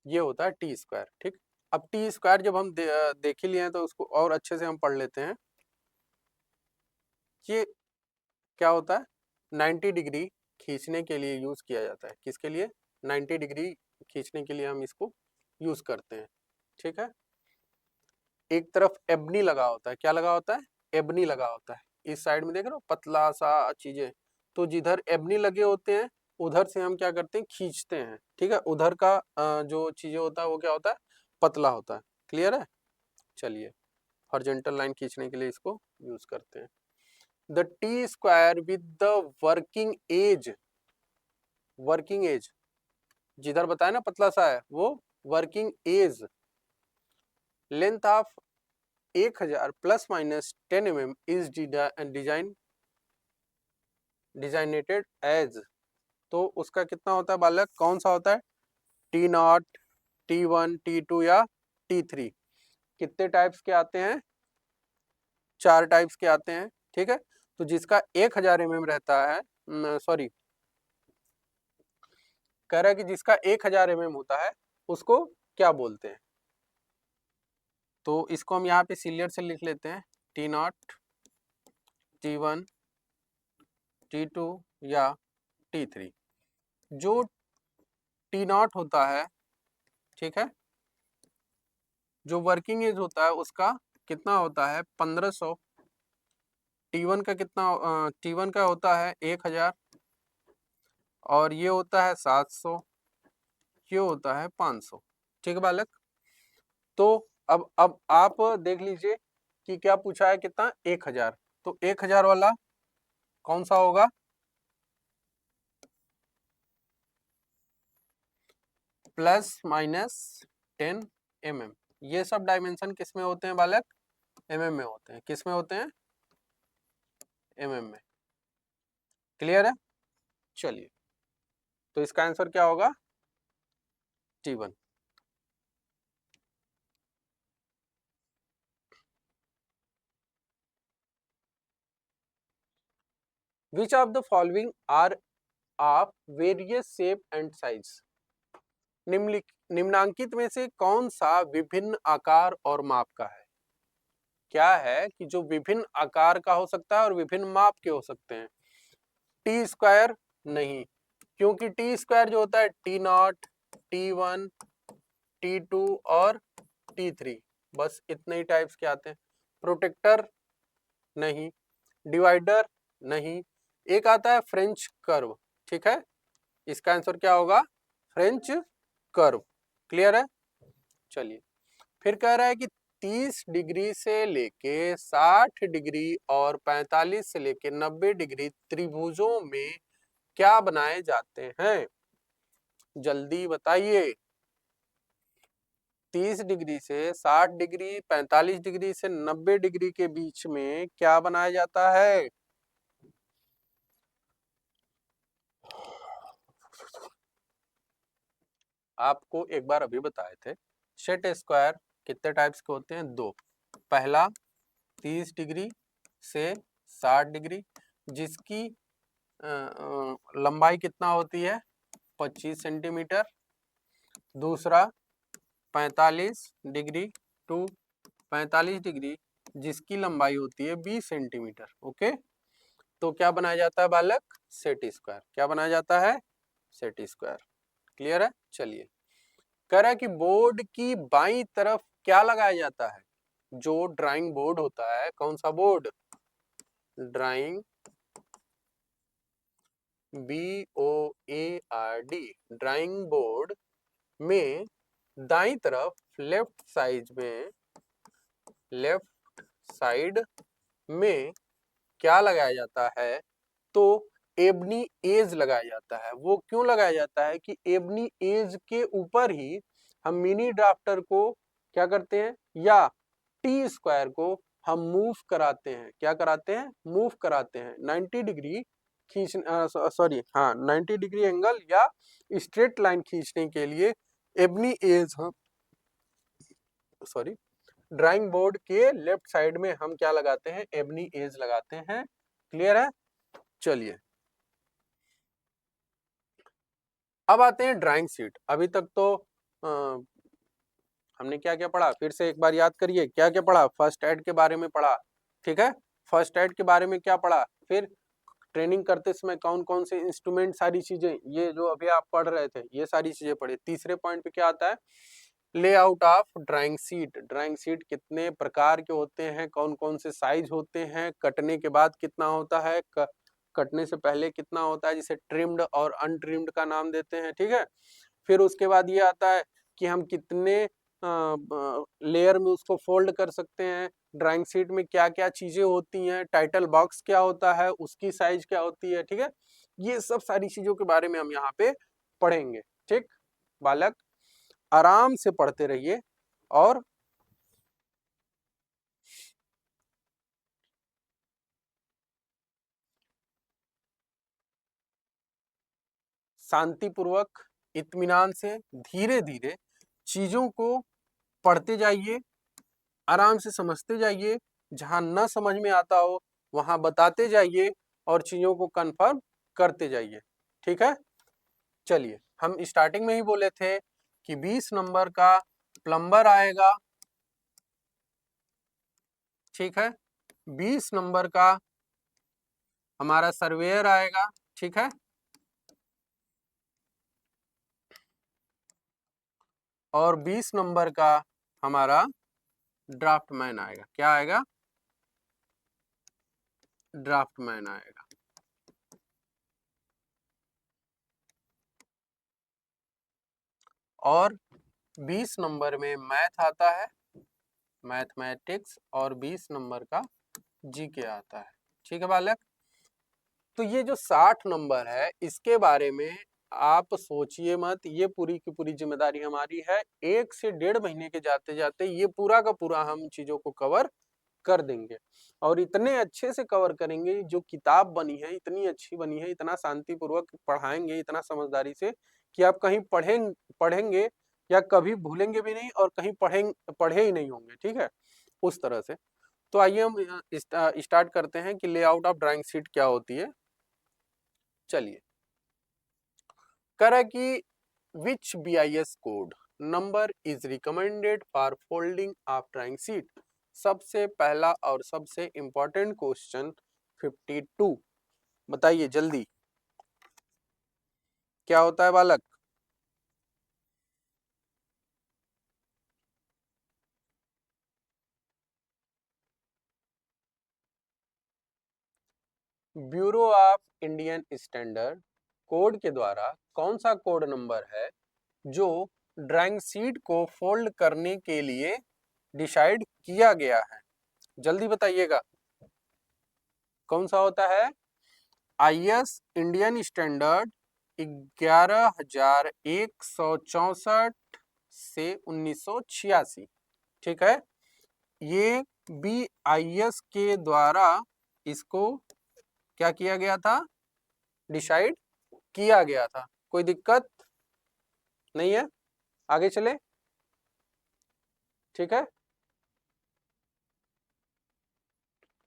A: ये होता है टी स्क्वायर, ठीक। अब टी स्क्वायर जब हम देख ही लिए हैं तो उसको और अच्छे से हम पढ़ लेते हैं। ये क्या होता है, 90 डिग्री खींचने के लिए यूज किया जाता है। किसके लिए? 90 डिग्री खींचने के लिए हम इसको यूज करते हैं। ठीक है, एक तरफ एबनी लगा होता है। क्या लगा होता है? एबनी लगा होता है। इस साइड में देख रहे हो पतला सा चीजें, तो जिधर एबनी लगे होते हैं उधर से हम क्या करते हैं? खींचते हैं। ठीक है, उधर का जो चीजें होता है वो क्या होता है? पतला होता है। क्लियर है? चलिए, हॉरिजॉन्टल लाइन खींचने के लिए इसको यूज करते हैं। The T square with the working edge जिधर बताया ना पतला सा है, वो working edge length of 1000 plus minus 10 mm is designated as. तो उसका कितना होता है बालक? कौन सा होता है? T0, T1, T2 या T3? कितने टाइप्स के आते हैं? 4 टाइप्स के आते हैं। ठीक है, तो जिसका 1000 mm रहता है, सॉरी, कह रहा है कि जिसका 1000 mm होता है उसको क्या बोलते हैं? तो इसको हम यहाँ पे सीरियल से लिख लेते हैं। T0, T1, T2 या T3। जो T0 होता है, ठीक है, जो वर्किंग एज होता है उसका कितना होता है? 1500। T1 का कितना? T1 का होता है 1000, और ये होता है 700, ये होता है 500। ठीक है बालक, तो अब आप देख लीजिए कि क्या पूछा है, कितना? 1000। तो 1000 वाला कौन सा होगा? Plus minus 10 mm। ये सब डायमेंशन किस में होते हैं बालक? mm में होते हैं। किस में होते हैं? mm में। क्लियर है? चलिए, तो इसका आंसर क्या होगा? T1। Which of the following are of various shape and size? निम्नांकित में से कौन सा विभिन्न आकार और माप का है? क्या है कि जो विभिन्न आकार का हो सकता है और विभिन्न माप के हो सकते हैं? टी स्क्वायर नहीं, क्योंकि टी स्क्वायर जो होता है T0, T1, T2 और T3, बस इतने ही टाइप्स के आते हैं। प्रोटेक्टर नहीं, डिवाइडर नहीं, एक आता है फ्रेंच कर्व। ठीक है, इसका आंसर क्या होगा? French curve. क्लियर है? चलिए, फिर कह रहा है कि 30 डिग्री से लेके 60 डिग्री और 45 से लेके 90 डिग्री त्रिभुजों में क्या बनाए जाते हैं? जल्दी बताइए। 30 डिग्री से 60 डिग्री, 45 डिग्री से 90 डिग्री के बीच में क्या बनाया जाता है? आपको एक बार अभी बताए थे। सेट स्क्वायर कितने टाइप्स के होते हैं? 2। पहला 30 डिग्री से 60 डिग्री जिसकी लंबाई कितना होती है? 25 सेंटीमीटर। दूसरा 45 डिग्री टू 45 डिग्री जिसकी लंबाई होती है 20 सेंटीमीटर। ओके, तो क्या बनाया जाता है बालक? Set square. क्या बनाया जाता है? Set square. क्लियर है? चलिए, कह रहा है कि बोर्ड की बाईं तरफ क्या लगाया जाता है? जो ड्राइंग बोर्ड होता है, कौन सा board? Drawing, BOARD, drawing board में दाईं तरफ लेफ्ट साइड में क्या लगाया जाता है? तो एबनी एज लगाया जाता है। वो क्यों लगाया जाता है कि एबनी एज के ऊपर ही हम मिनी ड्राफ्टर को क्या करते हैं, या टी स्क्वायर को हम मूव कराते हैं। क्या कराते हैं? मूव कराते हैं। 90 डिग्री सॉरी, हाँ, 90 डिग्री एंगल या स्ट्रेट लाइन खींचने के लिए एबनी एज हम, सॉरी, ड्राइंग बोर्ड के लेफ्ट साइड में हम क्या लगाते हैं? एबनी एज लगाते हैं। क्लियर है? चलिए, अब आते हैं ड्राइंग शीट। अभी तक तो हमने क्या क्या पढ़ा? फिर से एक बार याद करिए, क्या क्या पढ़ा? फर्स्ट एड के बारे में पढ़ा। ठीक है, फर्स्ट एड के बारे में क्या पढ़ा? फिर ट्रेनिंग करते समय कौन कौन से इंस्ट्रूमेंट, सारी चीजें, ये जो अभी आप पढ़ रहे थे ये सारी चीजें पढ़े। तीसरे पॉइंट पे क्या आता है, layout of drawing sheet. Drawing sheet कितने प्रकार के होते हैं, कौन कौन से साइज होते हैं, कटने के बाद कितना होता है, कटने से पहले कितना होता है, जिसे ट्रिम्ड और अनट्रिम्ड का नाम देते हैं, ठीक है। फिर उसके बाद ये आता है कि हम कितने लेयर में उसको फोल्ड कर सकते हैं, ड्राइंग शीट में क्या क्या चीजें होती हैं, टाइटल बॉक्स क्या होता है, उसकी साइज क्या होती है, ठीक है। ये सब सारी चीजों के बारे में हम यहाँ पे पढ़ेंगे, ठीक। बालक आराम से पढ़ते रहिए और शांतिपूर्वक, इत्मीनान से, धीरे धीरे चीजों को पढ़ते जाइए, आराम से समझते जाइए, जहां न समझ में आता हो वहां बताते जाइए और चीजों को कंफर्म करते जाइए, ठीक है। चलिए, हम स्टार्टिंग में ही बोले थे कि 20 नंबर का प्लम्बर आएगा, ठीक है। 20 नंबर का हमारा सर्वेयर आएगा, ठीक है। और 20 नंबर का हमारा ड्राफ्टमैन आएगा। क्या आएगा? ड्राफ्टमैन आएगा। और 20 नंबर में मैथ आता है, मैथमेटिक्स, और 20 नंबर का जीके आता है, ठीक है बालक। तो ये जो 60 नंबर है इसके बारे में आप सोचिए मत, ये पूरी की पूरी जिम्मेदारी हमारी है। 1 से 1.5 महीने के जाते जाते ये पूरा का पूरा हम चीजों को कवर कर देंगे, और इतने अच्छे से कवर करेंगे, जो किताब बनी है इतनी अच्छी बनी है, इतना शांतिपूर्वक पढ़ाएंगे, इतना समझदारी से, कि आप कहीं पढ़ेंगे या कभी भूलेंगे भी नहीं, और कहीं पढ़े ही नहीं होंगे, ठीक है, उस तरह से। तो आइए हम स्टार्ट करते हैं कि लेआउट ऑफ ड्राइंग शीट क्या होती है। चलिए, करा कि विच BIS code number is recommended for folding of drawing sheet. सबसे पहला और सबसे इंपॉर्टेंट क्वेश्चन 52, बताइए जल्दी, क्या होता है बालक? Bureau of Indian standard code के द्वारा कौन सा कोड नंबर है जो ड्राइंग शीट को फोल्ड करने के लिए डिसाइड किया गया है? जल्दी बताइएगा, कौन सा होता है? IS इंडियन स्टैंडर्ड 11,164 से 1986, ठीक है। ये BIS के द्वारा इसको क्या किया गया था? डिसाइड किया गया था। कोई दिक्कत नहीं है? आगे चले, ठीक है।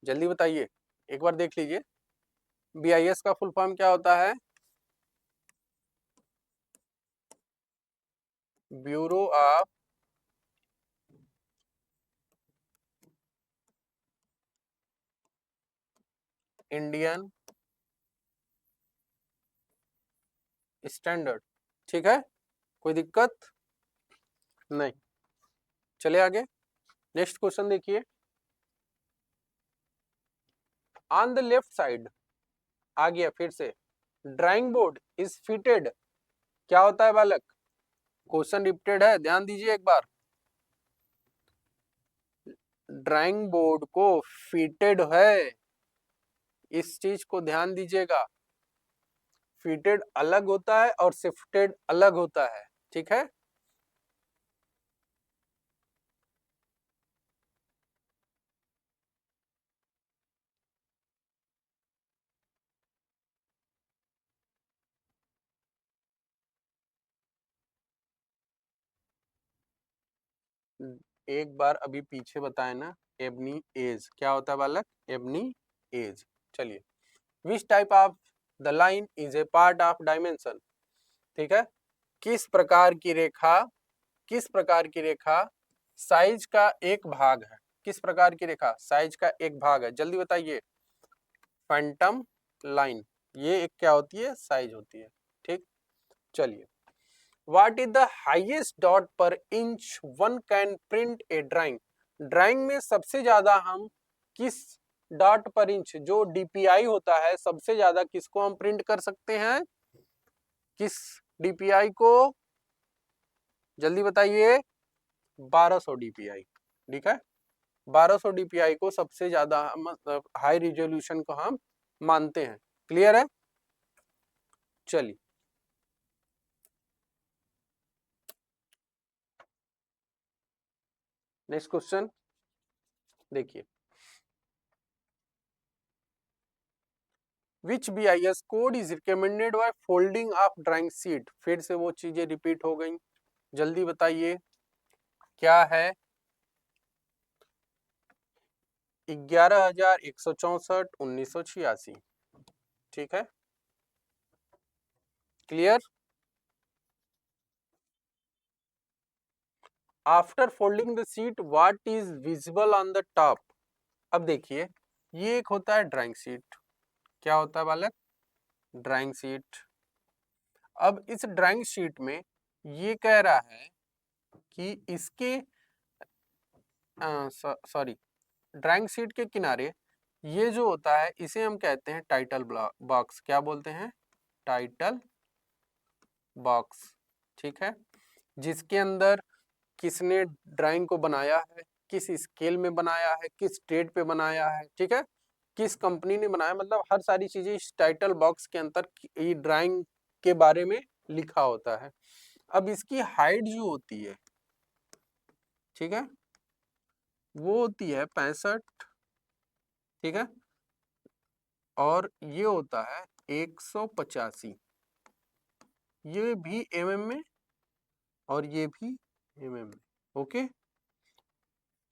A: जल्दी बताइए, एक बार देख लीजिए, BIS का फुल फॉर्म क्या होता है? ब्यूरो ऑफ इंडियन स्टैंडर्ड, ठीक है, कोई दिक्कत नहीं। चले आगे, नेक्स्ट क्वेश्चन देखिए। ऑन द लेफ्ट साइड, आ गया फिर से, ड्राइंग बोर्ड इज फिटेड, क्या होता है बालक? क्वेश्चन रिपीटेड है, ध्यान दीजिए एक बार। ड्राइंग बोर्ड को फिटेड है, इस चीज को ध्यान दीजिएगा। फिटेड अलग होता है और शिफ्टेड अलग होता है, ठीक है। एक बार अभी पीछे बताए ना, एबनी एज क्या होता है बालक? Ebony edge. चलिए, which type of the line is a part of dimension, ठीक है। किस प्रकार की रेखा, किस प्रकार की रेखा साइज का एक भाग है? किस प्रकार की रेखा साइज का एक भाग है? जल्दी बताइए। फैंटम, लाइन, ये एक क्या होती है, साइज होती है। ठीक, चलिए, what is the highest dot per inch one can print a drawing. Drawing में सबसे ज्यादा हम किस डॉट पर इंच, जो डीपीआई होता है, सबसे ज्यादा किसको हम प्रिंट कर सकते हैं, किस डीपीआई को, जल्दी बताइए। 1200 डीपीआई। ठीक है, 1200 डीपीआई को सबसे ज्यादा मतलब हाई रिजोल्यूशन को हम मानते हैं। क्लियर है, चलिए नेक्स्ट क्वेश्चन देखिए, विच BIS code is recommended by folding of drawing sheet. फिर से वो चीजें रिपीट हो गई, जल्दी बताइए क्या है। 11,164 1986। ठीक है, clear. After folding the sheet what is visible on the top. अब देखिए, ये एक होता है ड्राइंग शीट। क्या होता है बालक, ड्राइंग शीट। अब इस ड्राइंग शीट में ये कह रहा है कि इसके सॉरी, ड्राइंग शीट के किनारे ये जो होता है इसे हम कहते हैं टाइटल बॉक्स। क्या बोलते हैं, टाइटल बॉक्स। ठीक है, जिसके अंदर किसने ड्राइंग को बनाया है, किस स्केल में बनाया है, किस डेट पे बनाया है, ठीक है, किस कंपनी ने बनाया, मतलब हर सारी चीजें इस टाइटल बॉक्स के अंदर ये ड्राइंग के बारे में लिखा होता है। अब इसकी हाइट जो होती है, ठीक है, वो होती है 65। ठीक है, और ये होता है 185। ये भी mm में और ये भी mm में। ओके,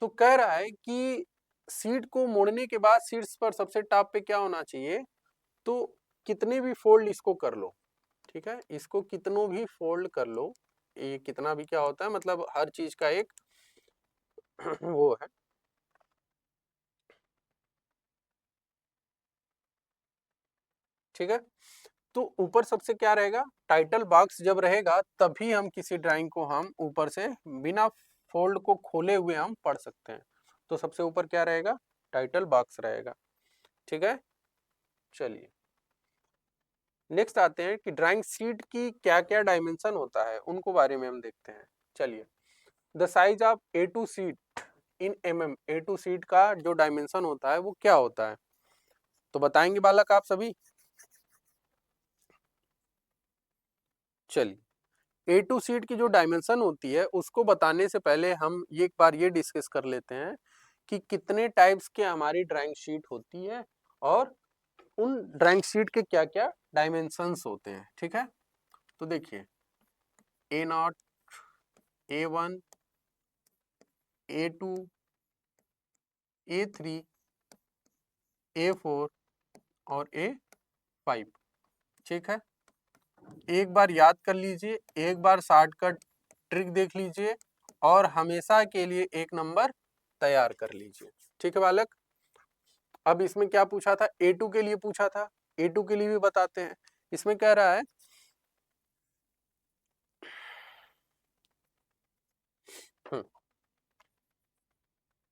A: तो कह रहा है कि सीट को मोड़ने के बाद सीट्स पर सबसे टॉप पे क्या होना चाहिए, तो कितने भी फोल्ड इसको कर लो। ठीक है, इसको कितनों भी फोल्ड कर लो, ये कितना भी क्या होता है, मतलब हर चीज का एक वो है। ठीक है, तो ऊपर सबसे क्या रहेगा, टाइटल बॉक्स जब रहेगा तभी हम किसी ड्राइंग को हम ऊपर से बिना फोल्ड को खोले हुए हम पढ़ सकते हैं। तो सबसे ऊपर क्या रहेगा, टाइटल बॉक्स रहेगा। ठीक है, चलिए नेक्स्ट आते हैं कि ड्राइंग शीट की क्या क्या डायमेंशन होता है, उनको बारे में हम देखते हैं। चलिए, the size of A2 sheet in mm। A2 sheet का जो डायमेंशन होता है वो क्या होता है, तो बताएंगे बालक आप सभी। चलिए, A2 शीट की जो डायमेंशन होती है उसको बताने से पहले हम एक बार ये डिस्कस कर लेते हैं कि कितने टाइप्स के हमारी ड्राइंग शीट होती है और उन ड्राइंग शीट के क्या क्या डायमेंशंस होते हैं। ठीक है, तो देखिए, A0, A1, A2, A3, A4 और A5। ठीक है, एक बार याद कर लीजिए, एक बार शॉर्टकट ट्रिक देख लीजिए और हमेशा के लिए एक नंबर तैयार कर लीजिए। ठीक है बालक, अब इसमें क्या पूछा था, A2 के लिए पूछा था, A2 के लिए भी बताते हैं। इसमें कह रहा है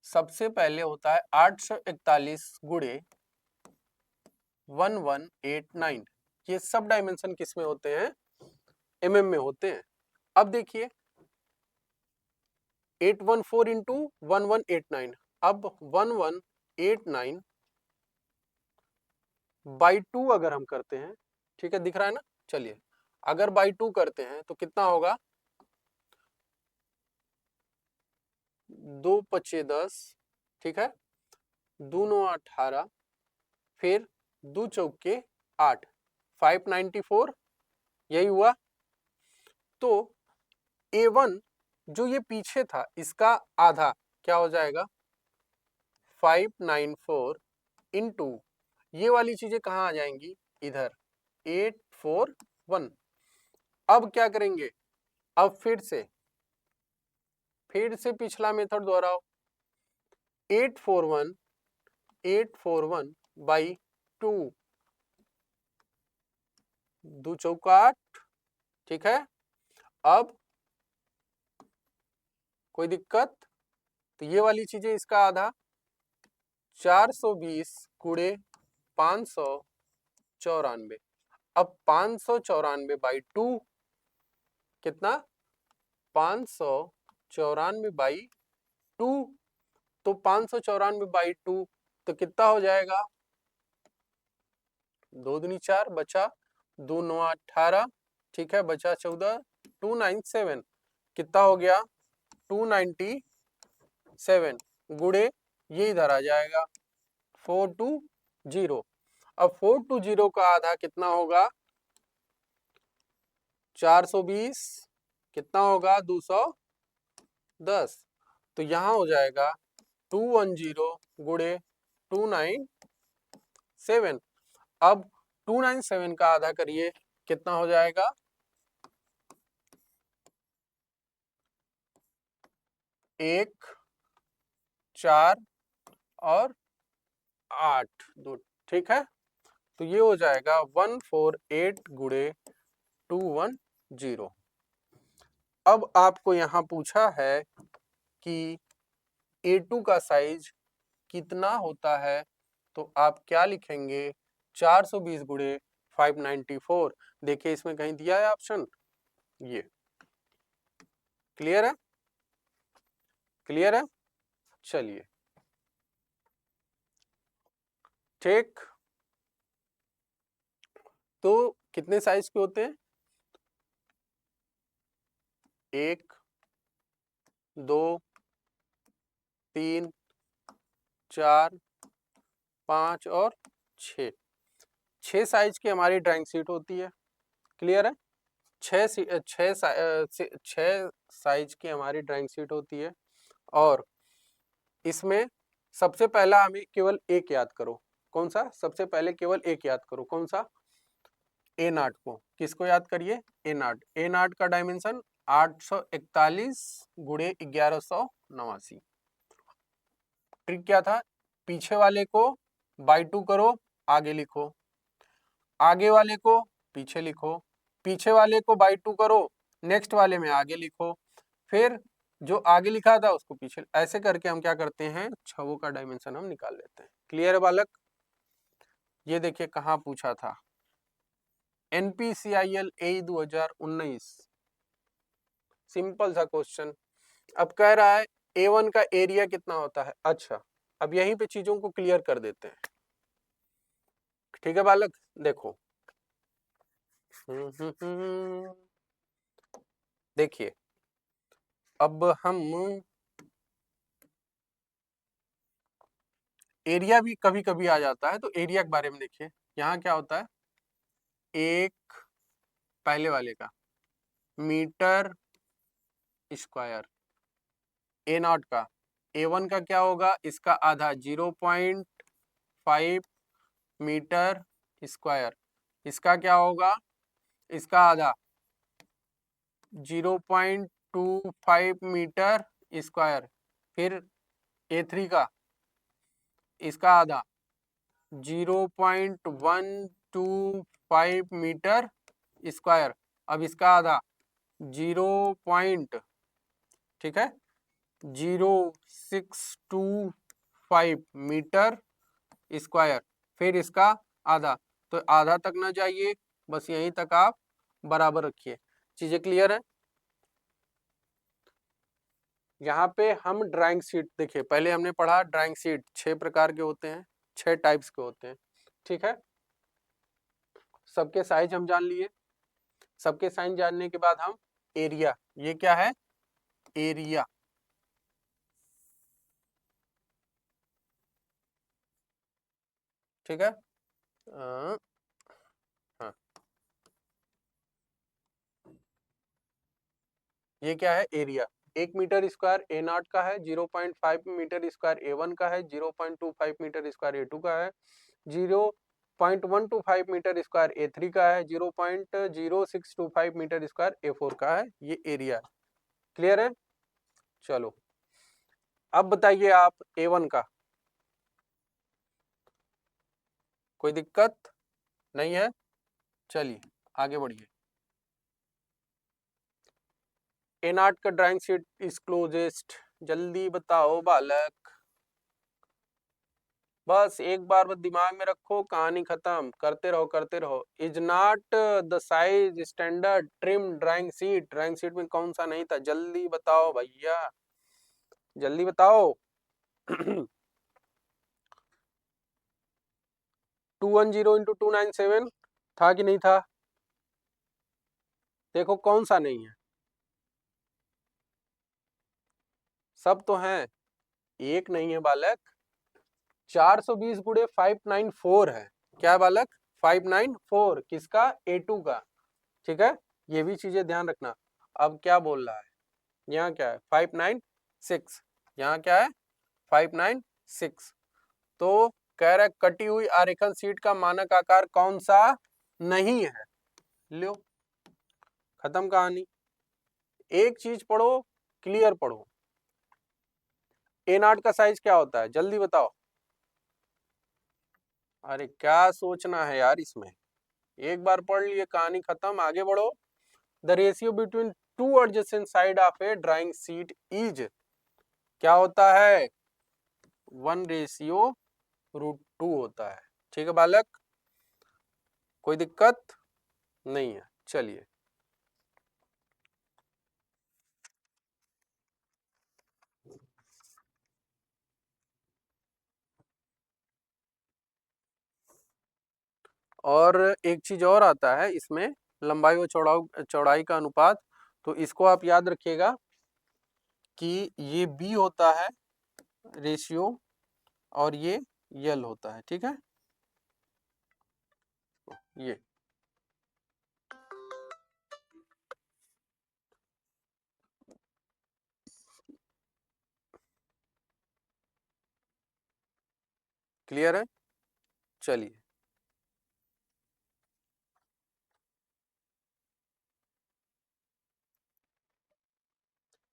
A: सबसे पहले होता है 841 गुणे 1189। ये सब डायमेंशन किस में होते हैं, mm में होते हैं। अब देखिए 814 इंटू 1189, अब 1189 बाई 2 अगर हम करते हैं, ठीक है, दिख रहा है ना, चलिए अगर बाई 2 करते हैं तो कितना होगा, 2 पचे 10, ठीक है, 2 9 18, फिर 2 चौके 8, 594, यही हुआ। तो A1 जो ये पीछे था इसका आधा क्या हो जाएगा, 594 इंटू ये वाली चीजें कहाँ आ जाएंगी, इधर 841। अब क्या करेंगे, अब फिर से पिछला मेथड दोहराओ, 841 841 बाई 2 2 चौका 8, ठीक है। अब कोई दिक्कत? तो ये वाली चीजें इसका आधा 420 गुणे 594। अब 594/2 कितना? 594/2, तो 594/2 तो कितना हो जाएगा? 2 दूनी 4, बचा 2 9 18, ठीक है, बचा 14, 297 कितना हो गया? 297 गुणे ये इधर आ जाएगा 420। अब 420 का आधा कितना होगा? 420 कितना होगा? 210। तो यहां हो जाएगा 210 गुणे 297। अब 297 का आधा करिए, कितना हो जाएगा? 1 4 और 8 2, ठीक है। तो ये हो जाएगा 148 गुणे 210। अब आपको यहां पूछा है कि A2 का साइज कितना होता है, तो आप क्या लिखेंगे? 420 गुणे 594। देखिए इसमें कहीं दिया है ऑप्शन, ये क्लियर है? क्लियर है? चलिए, ठीक। तो कितने साइज के होते हैं? 1 2 3 4 5 और 6। 6 साइज की हमारी ड्राइंग शीट होती है, क्लियर है? 6 साइज की हमारी ड्राइंग शीट होती है। और इसमें सबसे पहला हमें केवल एक याद करो। कौन सा? सबसे पहले केवल एक याद करो। कौन सा? A0 को। किसको याद करिए? A0। A0 का डायमेंशन 841 गुणे 1189। ट्रिक क्या था? पीछे वाले को बाई 2 करो, आगे लिखो, आगे वाले को पीछे लिखो, पीछे वाले को बाई 2 करो, नेक्स्ट वाले में आगे लिखो, फिर जो आगे लिखा था उसको पीछे। ऐसे करके हम क्या करते हैं? छवों का डायमेंशन हम निकाल लेते हैं। क्लियर है बालक? ये देखिए कहाँ पूछा था, NPCIL AE 2019, सिंपल सा क्वेश्चन। अब कह रहा है A1 का एरिया कितना होता है। अच्छा, अब यहीं पे चीजों को क्लियर कर देते हैं, ठीक है बालक? देखो, देखिए अब हम एरिया भी कभी कभी आ जाता है, तो एरिया के बारे में देखिए। यहाँ क्या होता है? एक पहले वाले का मीटर स्क्वायर, A0 का, A1 का क्या होगा? इसका आधा 0.5 मीटर स्क्वायर, इसका क्या होगा? इसका आधा 0.25 मीटर स्क्वायर। फिर A3 का, इसका आधा 0.125 मीटर स्क्वायर। अब इसका आधा 0. ठीक है, 0625 मीटर स्क्वायर। फिर इसका आधा, तो आधा तक ना जाइए, बस यहीं तक आप बराबर रखिए। चीजें क्लियर है? यहाँ पे हम ड्राइंग शीट देखिए, पहले हमने पढ़ा ड्राइंग शीट 6 प्रकार के होते हैं, 6 टाइप्स के होते हैं, ठीक है। सबके साइज हम जान लिए। सबके साइज जानने के बाद हम एरिया, ये क्या है? एरिया, ठीक है। हाँ, ये क्या है? एरिया। 1 मीटर स्क्वायर A0 का है, 0.5 मीटर स्क्वायर A1 का है, 0.25 मीटर स्क्वायर A2 का है, 0.125 मीटर स्क्वायर A3 का है, 0.0625 मीटर स्क्वायर A4 का है। ये एरिया। क्लियर है? चलो, अब बताइए आप A1 का। कोई दिक्कत नहीं है? चलिए आगे बढ़िए। A0 का ड्राइंग शीट इज क्लोजेस्ट, जल्दी बताओ बालक। बस एक बार बस दिमाग में रखो, कहानी खत्म, करते रहो करते रहो। Is not the size standard trim drawing sheet, drawing sheet में कौन सा नहीं था, जल्दी बताओ भैया, जल्दी बताओ। 210 इंटू 297 था कि नहीं था? देखो कौन सा नहीं है, सब तो हैं, एक नहीं है बालक। 420 गुणे 594 है। क्या है बालक? 594 किसका? A2 का। ठीक है, ये भी चीजें ध्यान रखना। अब क्या बोल रहा है, यहाँ क्या है? 596, यहाँ क्या है? 596। तो कह रहा है कटी हुई आरेखन शीट का मानक आकार कौन सा नहीं है। लो, खत्म कहानी। एक चीज पढ़ो, क्लियर पढ़ो। A0 का साइज क्या होता है, जल्दी बताओ। अरे क्या सोचना है यार इसमें, एक बार पढ़ लिए कहानी खत्म, आगे बढ़ो। The ratio between two adjacent side of A drawing sheet is, क्या होता है? 1:√2 होता है। ठीक है बालक, कोई दिक्कत नहीं है। चलिए, और एक चीज और आता है इसमें, लंबाई और चौड़ाई का अनुपात। तो इसको आप याद रखिएगा कि ये बी होता है रेशियो, और ये यल होता है। ठीक है, ये क्लियर है। चलिए,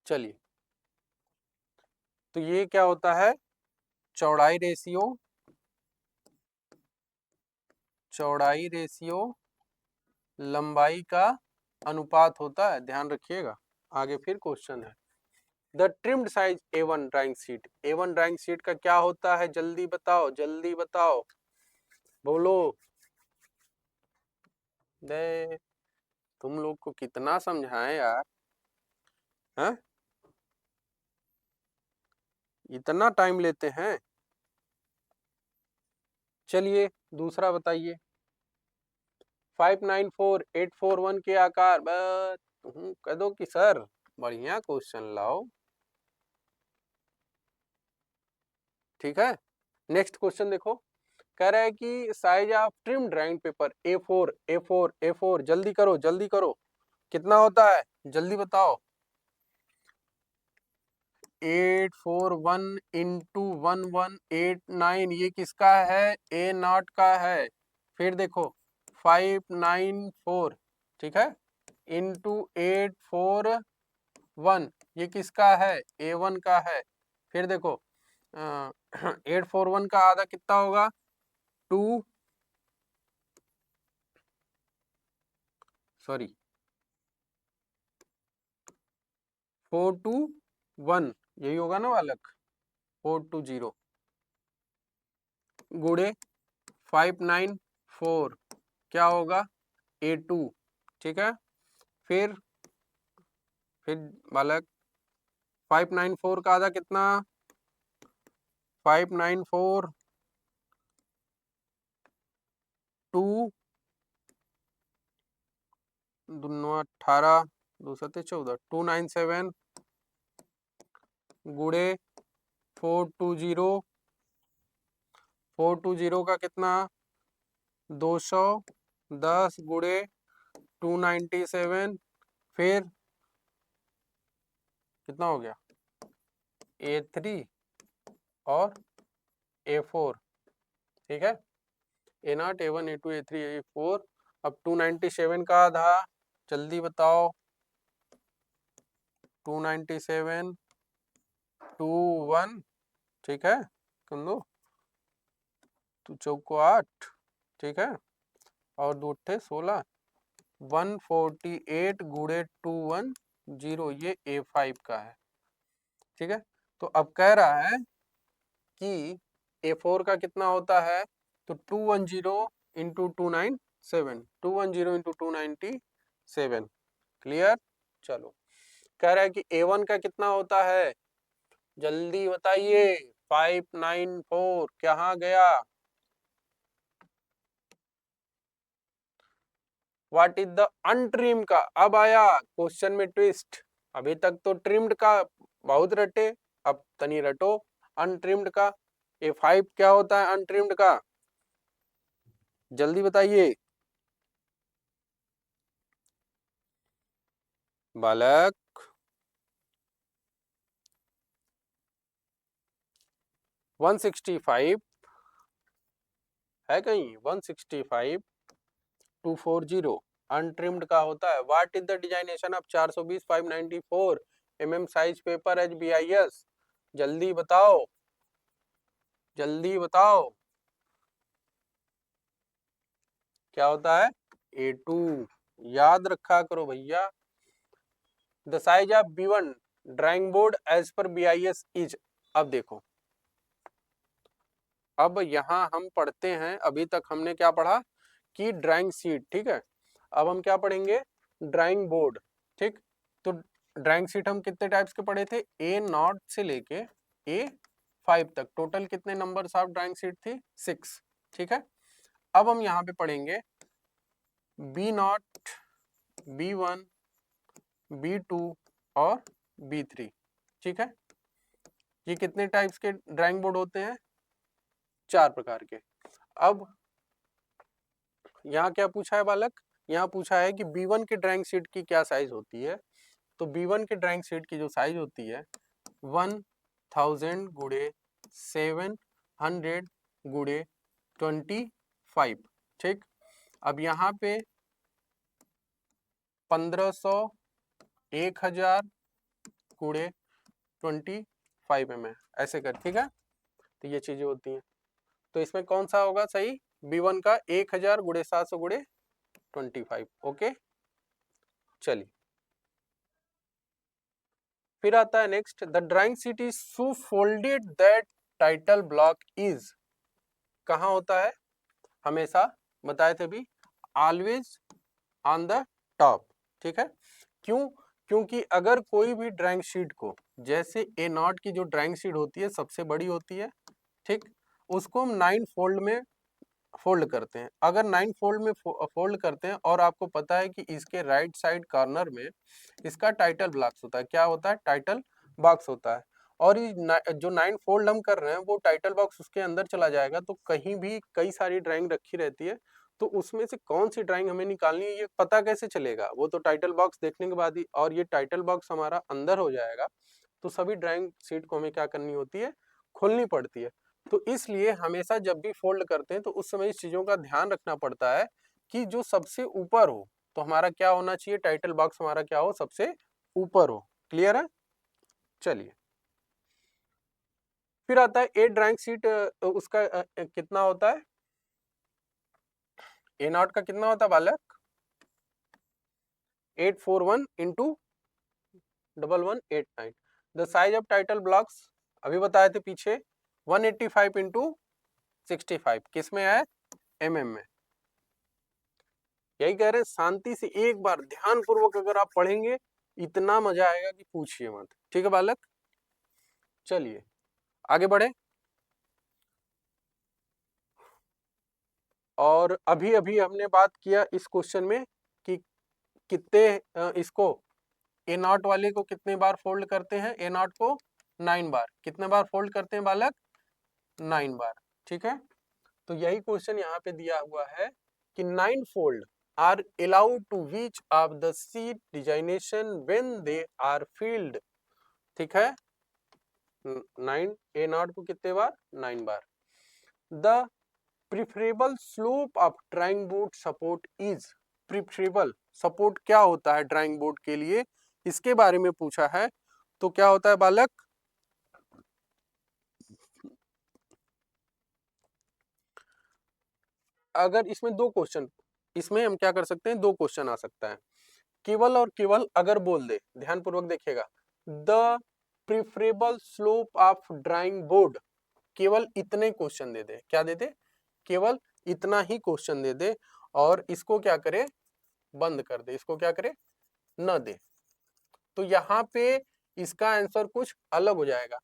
A: चलिए, तो ये क्या होता है? चौड़ाई रेशियो, चौड़ाई रेशियो लंबाई का अनुपात होता है, ध्यान रखिएगा। आगे फिर क्वेश्चन है, the trimmed size A1 drawing sheet, A1 drawing sheet का क्या होता है, जल्दी बताओ, जल्दी बताओ, बोलो। दे, तुम लोग को कितना समझाएं यार, हैं? इतना टाइम लेते हैं। चलिए, दूसरा बताइए। 594841 के आकार, बस कह दो कि सर बढ़िया क्वेश्चन लाओ। ठीक है, नेक्स्ट क्वेश्चन देखो। कह रहा है कि size of trim drawing paper A4, A4, A4, जल्दी करो जल्दी करो, कितना होता है, जल्दी बताओ। 841 इंटू 1189, ये किसका है? A0 का है। फिर देखो 594, ठीक है, इंटू 841, ये किसका है? A1 का है। फिर देखो 841 का आधा कितना होगा? 2, सॉरी 421, यही होगा ना बालक? 420 गुड़े 594, क्या होगा? A2। ठीक है, फिर फिर बालक 594 का आधा कितना? 594 2 2 18 2 7 14, 297 गुड़े 420, 420 का कितना? 210 गुड़े 297, फिर कितना हो गया? A3 और A4। ठीक है, A0, A1, A2, A3, A4। अब 297 का आधा, जल्दी बताओ। 297 21, ठीक है, कर दो, तू चौको 8, ठीक है, और 2 अट्ठे 16, 148 गुणे 210, ये A5 का है। ठीक है, तो अब कह रहा है कि A4 का कितना होता है, तो 210 इंटू 297, 210 इंटू 297। क्लियर। चलो, कह रहा है कि A1 का कितना होता है, जल्दी बताइए। 594 कहाँ गया? व्हाट इज द अनट्रिम का? अब आया क्वेश्चन में ट्विस्ट। अभी तक तो ट्रिम्ड का बहुत रटे, अब तनी रटो अनट्रिम्ड का। A5 क्या होता है अनट्रिम्ड का, जल्दी बताइए बालक। 165 है कहीं, 165 240 अनट्रिम्ड का होता है। What is the designation of 420 594 size paper H BIS? जल्दी बताओ, जल्दी बताओ, क्या होता है? A2। याद रखा करो भैया। The size of B1 drawing board as per BIS is. अब देखो, अब यहां हम पढ़ते हैं, अभी तक हमने क्या पढ़ा कि ड्राइंग शीट, ठीक है। अब हम क्या पढ़ेंगे, ड्राइंग बोर्ड। ठीक, तो ड्राइंग शीट हम कितने टाइप्स के पढ़े थे, A0 से लेके A5 तक। टोटल कितने नंबर ऑफ ड्राइंग शीट थी, 6। ठीक है, अब हम यहाँ पे पढ़ेंगे B0, B1, B2 और B3। ठीक है, ये कितने टाइप्स के ड्राइंग बोर्ड होते हैं, 4 प्रकार के। अब यहाँ क्या पूछा है बालक, यहाँ पूछा है कि B1 के ड्राइंग शीट की क्या साइज होती है। तो B1 के ड्राइंग शीट की जो साइज होती है 1000 गुणे 700 गुणे 25। ठीक, अब यहाँ पे 1500 1000 गुणे 25 mm ऐसे कर। ठीक है, तो ये चीजें होती हैं। तो इसमें कौन सा होगा सही, B1 का 1000 गुणे 700 गुणे 25। ओके, चलिए फिर आता है next, the drawing sheet is so folded that title block is. कहाँ होता है, हमेशा बताए थे भी, ऑलवेज ऑन द टॉप। ठीक है, क्यों, क्योंकि अगर कोई भी ड्राइंग शीट को, जैसे A0 की जो ड्राइंग शीट होती है सबसे बड़ी होती है, ठीक, उसको हम 9 फोल्ड में फोल्ड करते हैं। अगर 9 फोल्ड में फोल्ड करते हैं और आपको पता है कि इसके राइट साइड कॉर्नर में इसका टाइटल बॉक्स होता है, क्या होता है, टाइटल बॉक्स होता है। और ये जो 9 फोल्ड हम कर रहे हैं वो टाइटल बॉक्स उसके अंदर चला जाएगा, तो कहीं भी कई सारी ड्राइंग रखी रहती है, तो उसमें से कौन सी ड्राइंग हमें निकालनी है ये पता कैसे चलेगा, वो तो टाइटल बॉक्स देखने के बाद ही। और ये टाइटल बॉक्स हमारा अंदर हो जाएगा, तो सभी ड्राइंग शीट को हमें क्या करनी होती है, खोलनी पड़ती है। तो इसलिए हमेशा जब भी फोल्ड करते हैं तो उस समय इस चीजों का ध्यान रखना पड़ता है कि जो सबसे ऊपर हो, तो हमारा क्या होना चाहिए, टाइटल बॉक्स हमारा क्या हो, सबसे ऊपर हो। क्लियर है, चलिए फिर आता है ए ड्राइंग शीट, उसका कितना होता है, A0 का कितना होता है बालक, 841 into 1189। The size of title blocks अभी बताए थे पीछे, 185 इंटू 65 किस में है, MM में। यही कह रहे हैं, शांति से एक बार ध्यान पूर्वक अगर आप पढ़ेंगे इतना मजा आएगा कि पूछिए मत। ठीक है बालक, चलिए आगे बढ़े। और अभी अभी हमने बात किया इस क्वेश्चन में कि कितने इसको A0 वाले को कितने बार फोल्ड करते हैं, A0 को 9 बार। कितने बार फोल्ड करते हैं बालक, 9 बार। ठीक है, तो यही क्वेश्चन यहाँ पे दिया हुआ है कि 9 fold are allowed to which of the sheet designation when they are field. ठीक है, 9, A0 को कितने बार, 9 बार। The preferable slope of drawing board support is. Preferable support क्या होता है ड्राइंग बोर्ड के लिए, इसके बारे में पूछा है। तो क्या होता है बालक, अगर इसमें दो क्वेश्चन इसमें हम क्या कर सकते हैं, 2 क्वेश्चन आ सकता है, केवल और केवल अगर बोल दे, ध्यानपूर्वक देखिएगा, the preferable slope of drawing board, केवल इतने क्वेश्चन दे दे, क्या दे दे, केवल इतना ही क्वेश्चन दे दे, और इसको क्या करे, बंद कर दे, इसको क्या करे, न दे, तो यहाँ पे इसका आंसर कुछ अलग हो जाएगा।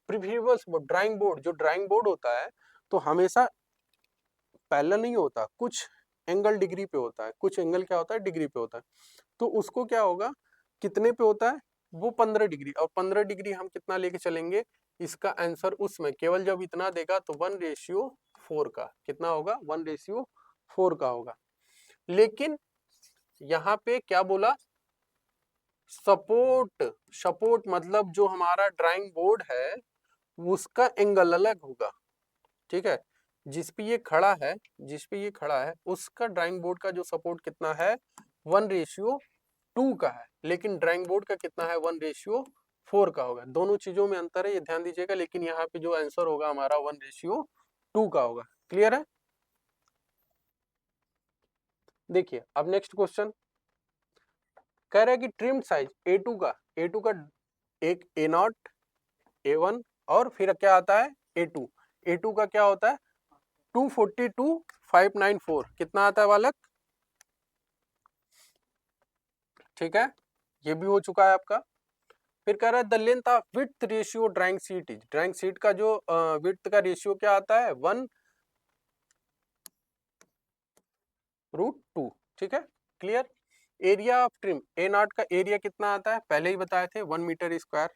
A: प्रिफरेबल ड्राइंग बोर्ड, जो ड्राइंग बोर्ड होता है तो हमेशा पैरेलल नहीं होता, कुछ एंगल डिग्री पे होता है, कुछ एंगल क्या होता है, डिग्री पे होता है, तो उसको क्या होगा, कितने पे होता है, वो 15 डिग्री, और 15 डिग्री हम कितना लेके चलेंगे, इसका आंसर उसमें केवल जब इतना देगा तो 1:4 का कितना होगा, 1:4 का होगा। लेकिन यहाँ पे क्या बोला, सपोर्ट, सपोर्ट मतलब जो हमारा ड्राइंग बोर्ड है उसका एंगल अलग होगा, ठीक है, जिस पे ये खड़ा है, जिस पे ये खड़ा है उसका ड्राइंग बोर्ड का जो सपोर्ट कितना है, 1:2 का है, लेकिन ड्राइंग बोर्ड का कितना है, 1:4 का होगा। दोनों चीजों में अंतर है, ये ध्यान दीजिएगा, लेकिन यहाँ पे जो आंसर होगा हमारा 1:2 का होगा। क्लियर है? देखिए अब नेक्स्ट क्वेश्चन कह रहा है कि ट्रिम साइज A2 का, A2 का एक A0, A1 और फिर क्या आता है A2, A2 का क्या होता है 242,594, कितना आता है बालक, ठीक है, ये भी हो चुका है आपका। फिर कह रहा है the length of width ratio drawing sheet is, drawing sheet का जो विड्थ का रेशियो क्या आता है 1/2, ठीक है, clear. Area of trim A0 का एरिया कितना आता है, पहले ही बताए थे 1 मीटर स्क्वायर।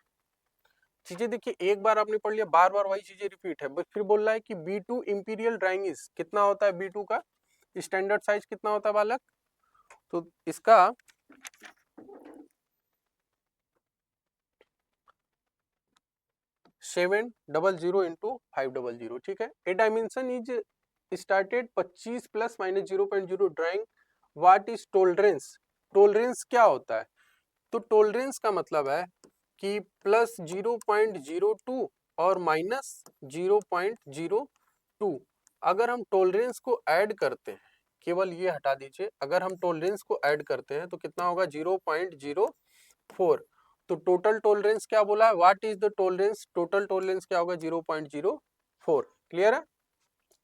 A: चीजें देखिए, एक बार आपने पढ़ लिया, बार बार वही चीजें रिपीट है, बस फिर बोल रहा है कि B2 इंपीरियल ड्राइंग इज, कितना होता है B2 का स्टैंडर्ड साइज कितना होता है बालक, तो इसका 700 इंटू 500, ठीक है। A dimension is started 25 plus minus 0.0 drawing, what is tolerance, tolerance क्या होता है, तो टोलरेंस का मतलब है कि प्लस 0.02 और माइनस 0.02, अगर हम टोलरेंस को ऐड करते हैं, केवल ये हटा दीजिए, अगर हम टोलरेंस को ऐड करते हैं तो कितना होगा 0.04, तो टोटल टोलरेंस क्या बोला है, what is the tolerance, total tolerance क्या होगा 0.04, क्लियर है।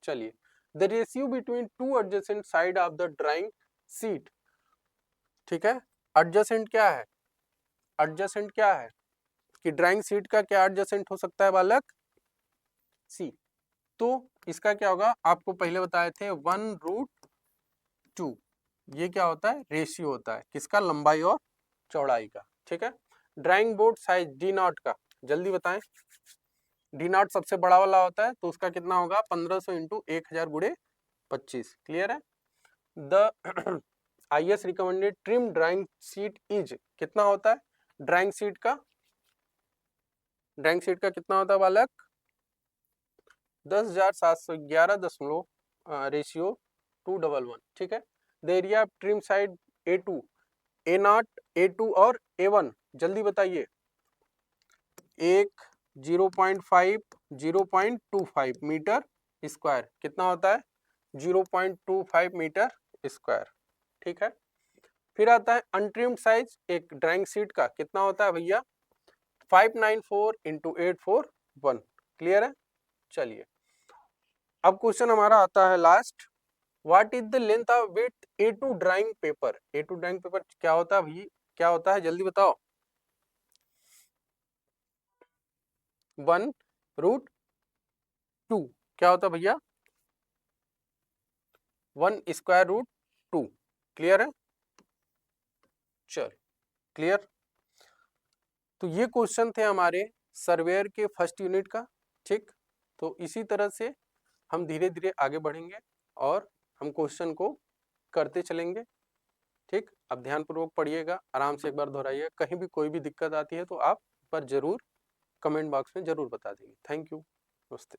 A: चलिए the ratio between two adjacent side of the drawing sheet, ठीक है, एडजेसेंट क्या है, एडजेसेंट क्या है कि ड्राइंग शीट का क्या एडजेसेंट हो सकता है बालक, सी, तो इसका क्या होगा, आपको पहले बताए थे 1/2, ये क्या होता है, रेशियो होता है किसका, लंबाई और चौड़ाई का, ठीक है। ड्राइंग बोर्ड साइज D0 का, जल्दी बताएं, D0 सबसे बड़ा वाला होता है तो उसका कितना होगा 1500 इंटू 1000 गुणे 25, क्लियर है। The IS recommended trim drawing sheet is, कितना होता है ड्राइंग शीट का, ड्राइंग शीट का कितना होता है बालक 10,711 रेशियो 2:1, ठीक है। The area of trim side A2, A0, A2 और A1, जल्दी बताइए, 0.5 0.25 मीटर स्क्वायर, कितना होता है 0.25 मीटर स्क्वायर, ठीक है। फिर आता है अनट्रिम्ड साइज एक ड्राइंग शीट का, कितना होता है भैया 594 इंटू 841, क्लियर है। चलिए अब क्वेश्चन हमारा आता है last, what is the length of width A2 drawing paper, A2 drawing paper क्या होता है भाई, क्या होता है जल्दी बताओ, 1/2, क्या होता है भैया 1/√2, क्लियर है। चल क्लियर, तो ये क्वेश्चन थे हमारे सर्वेयर के फर्स्ट यूनिट का, ठीक, तो इसी तरह से हम धीरे धीरे आगे बढ़ेंगे और हम क्वेश्चन को करते चलेंगे, ठीक। अब ध्यानपूर्वक पढ़िएगा, आराम से एक बार दोहराइए, कहीं भी कोई भी दिक्कत आती है तो आप पर जरूर कमेंट बॉक्स में जरूर बता देंगे। थैंक यू, नमस्ते।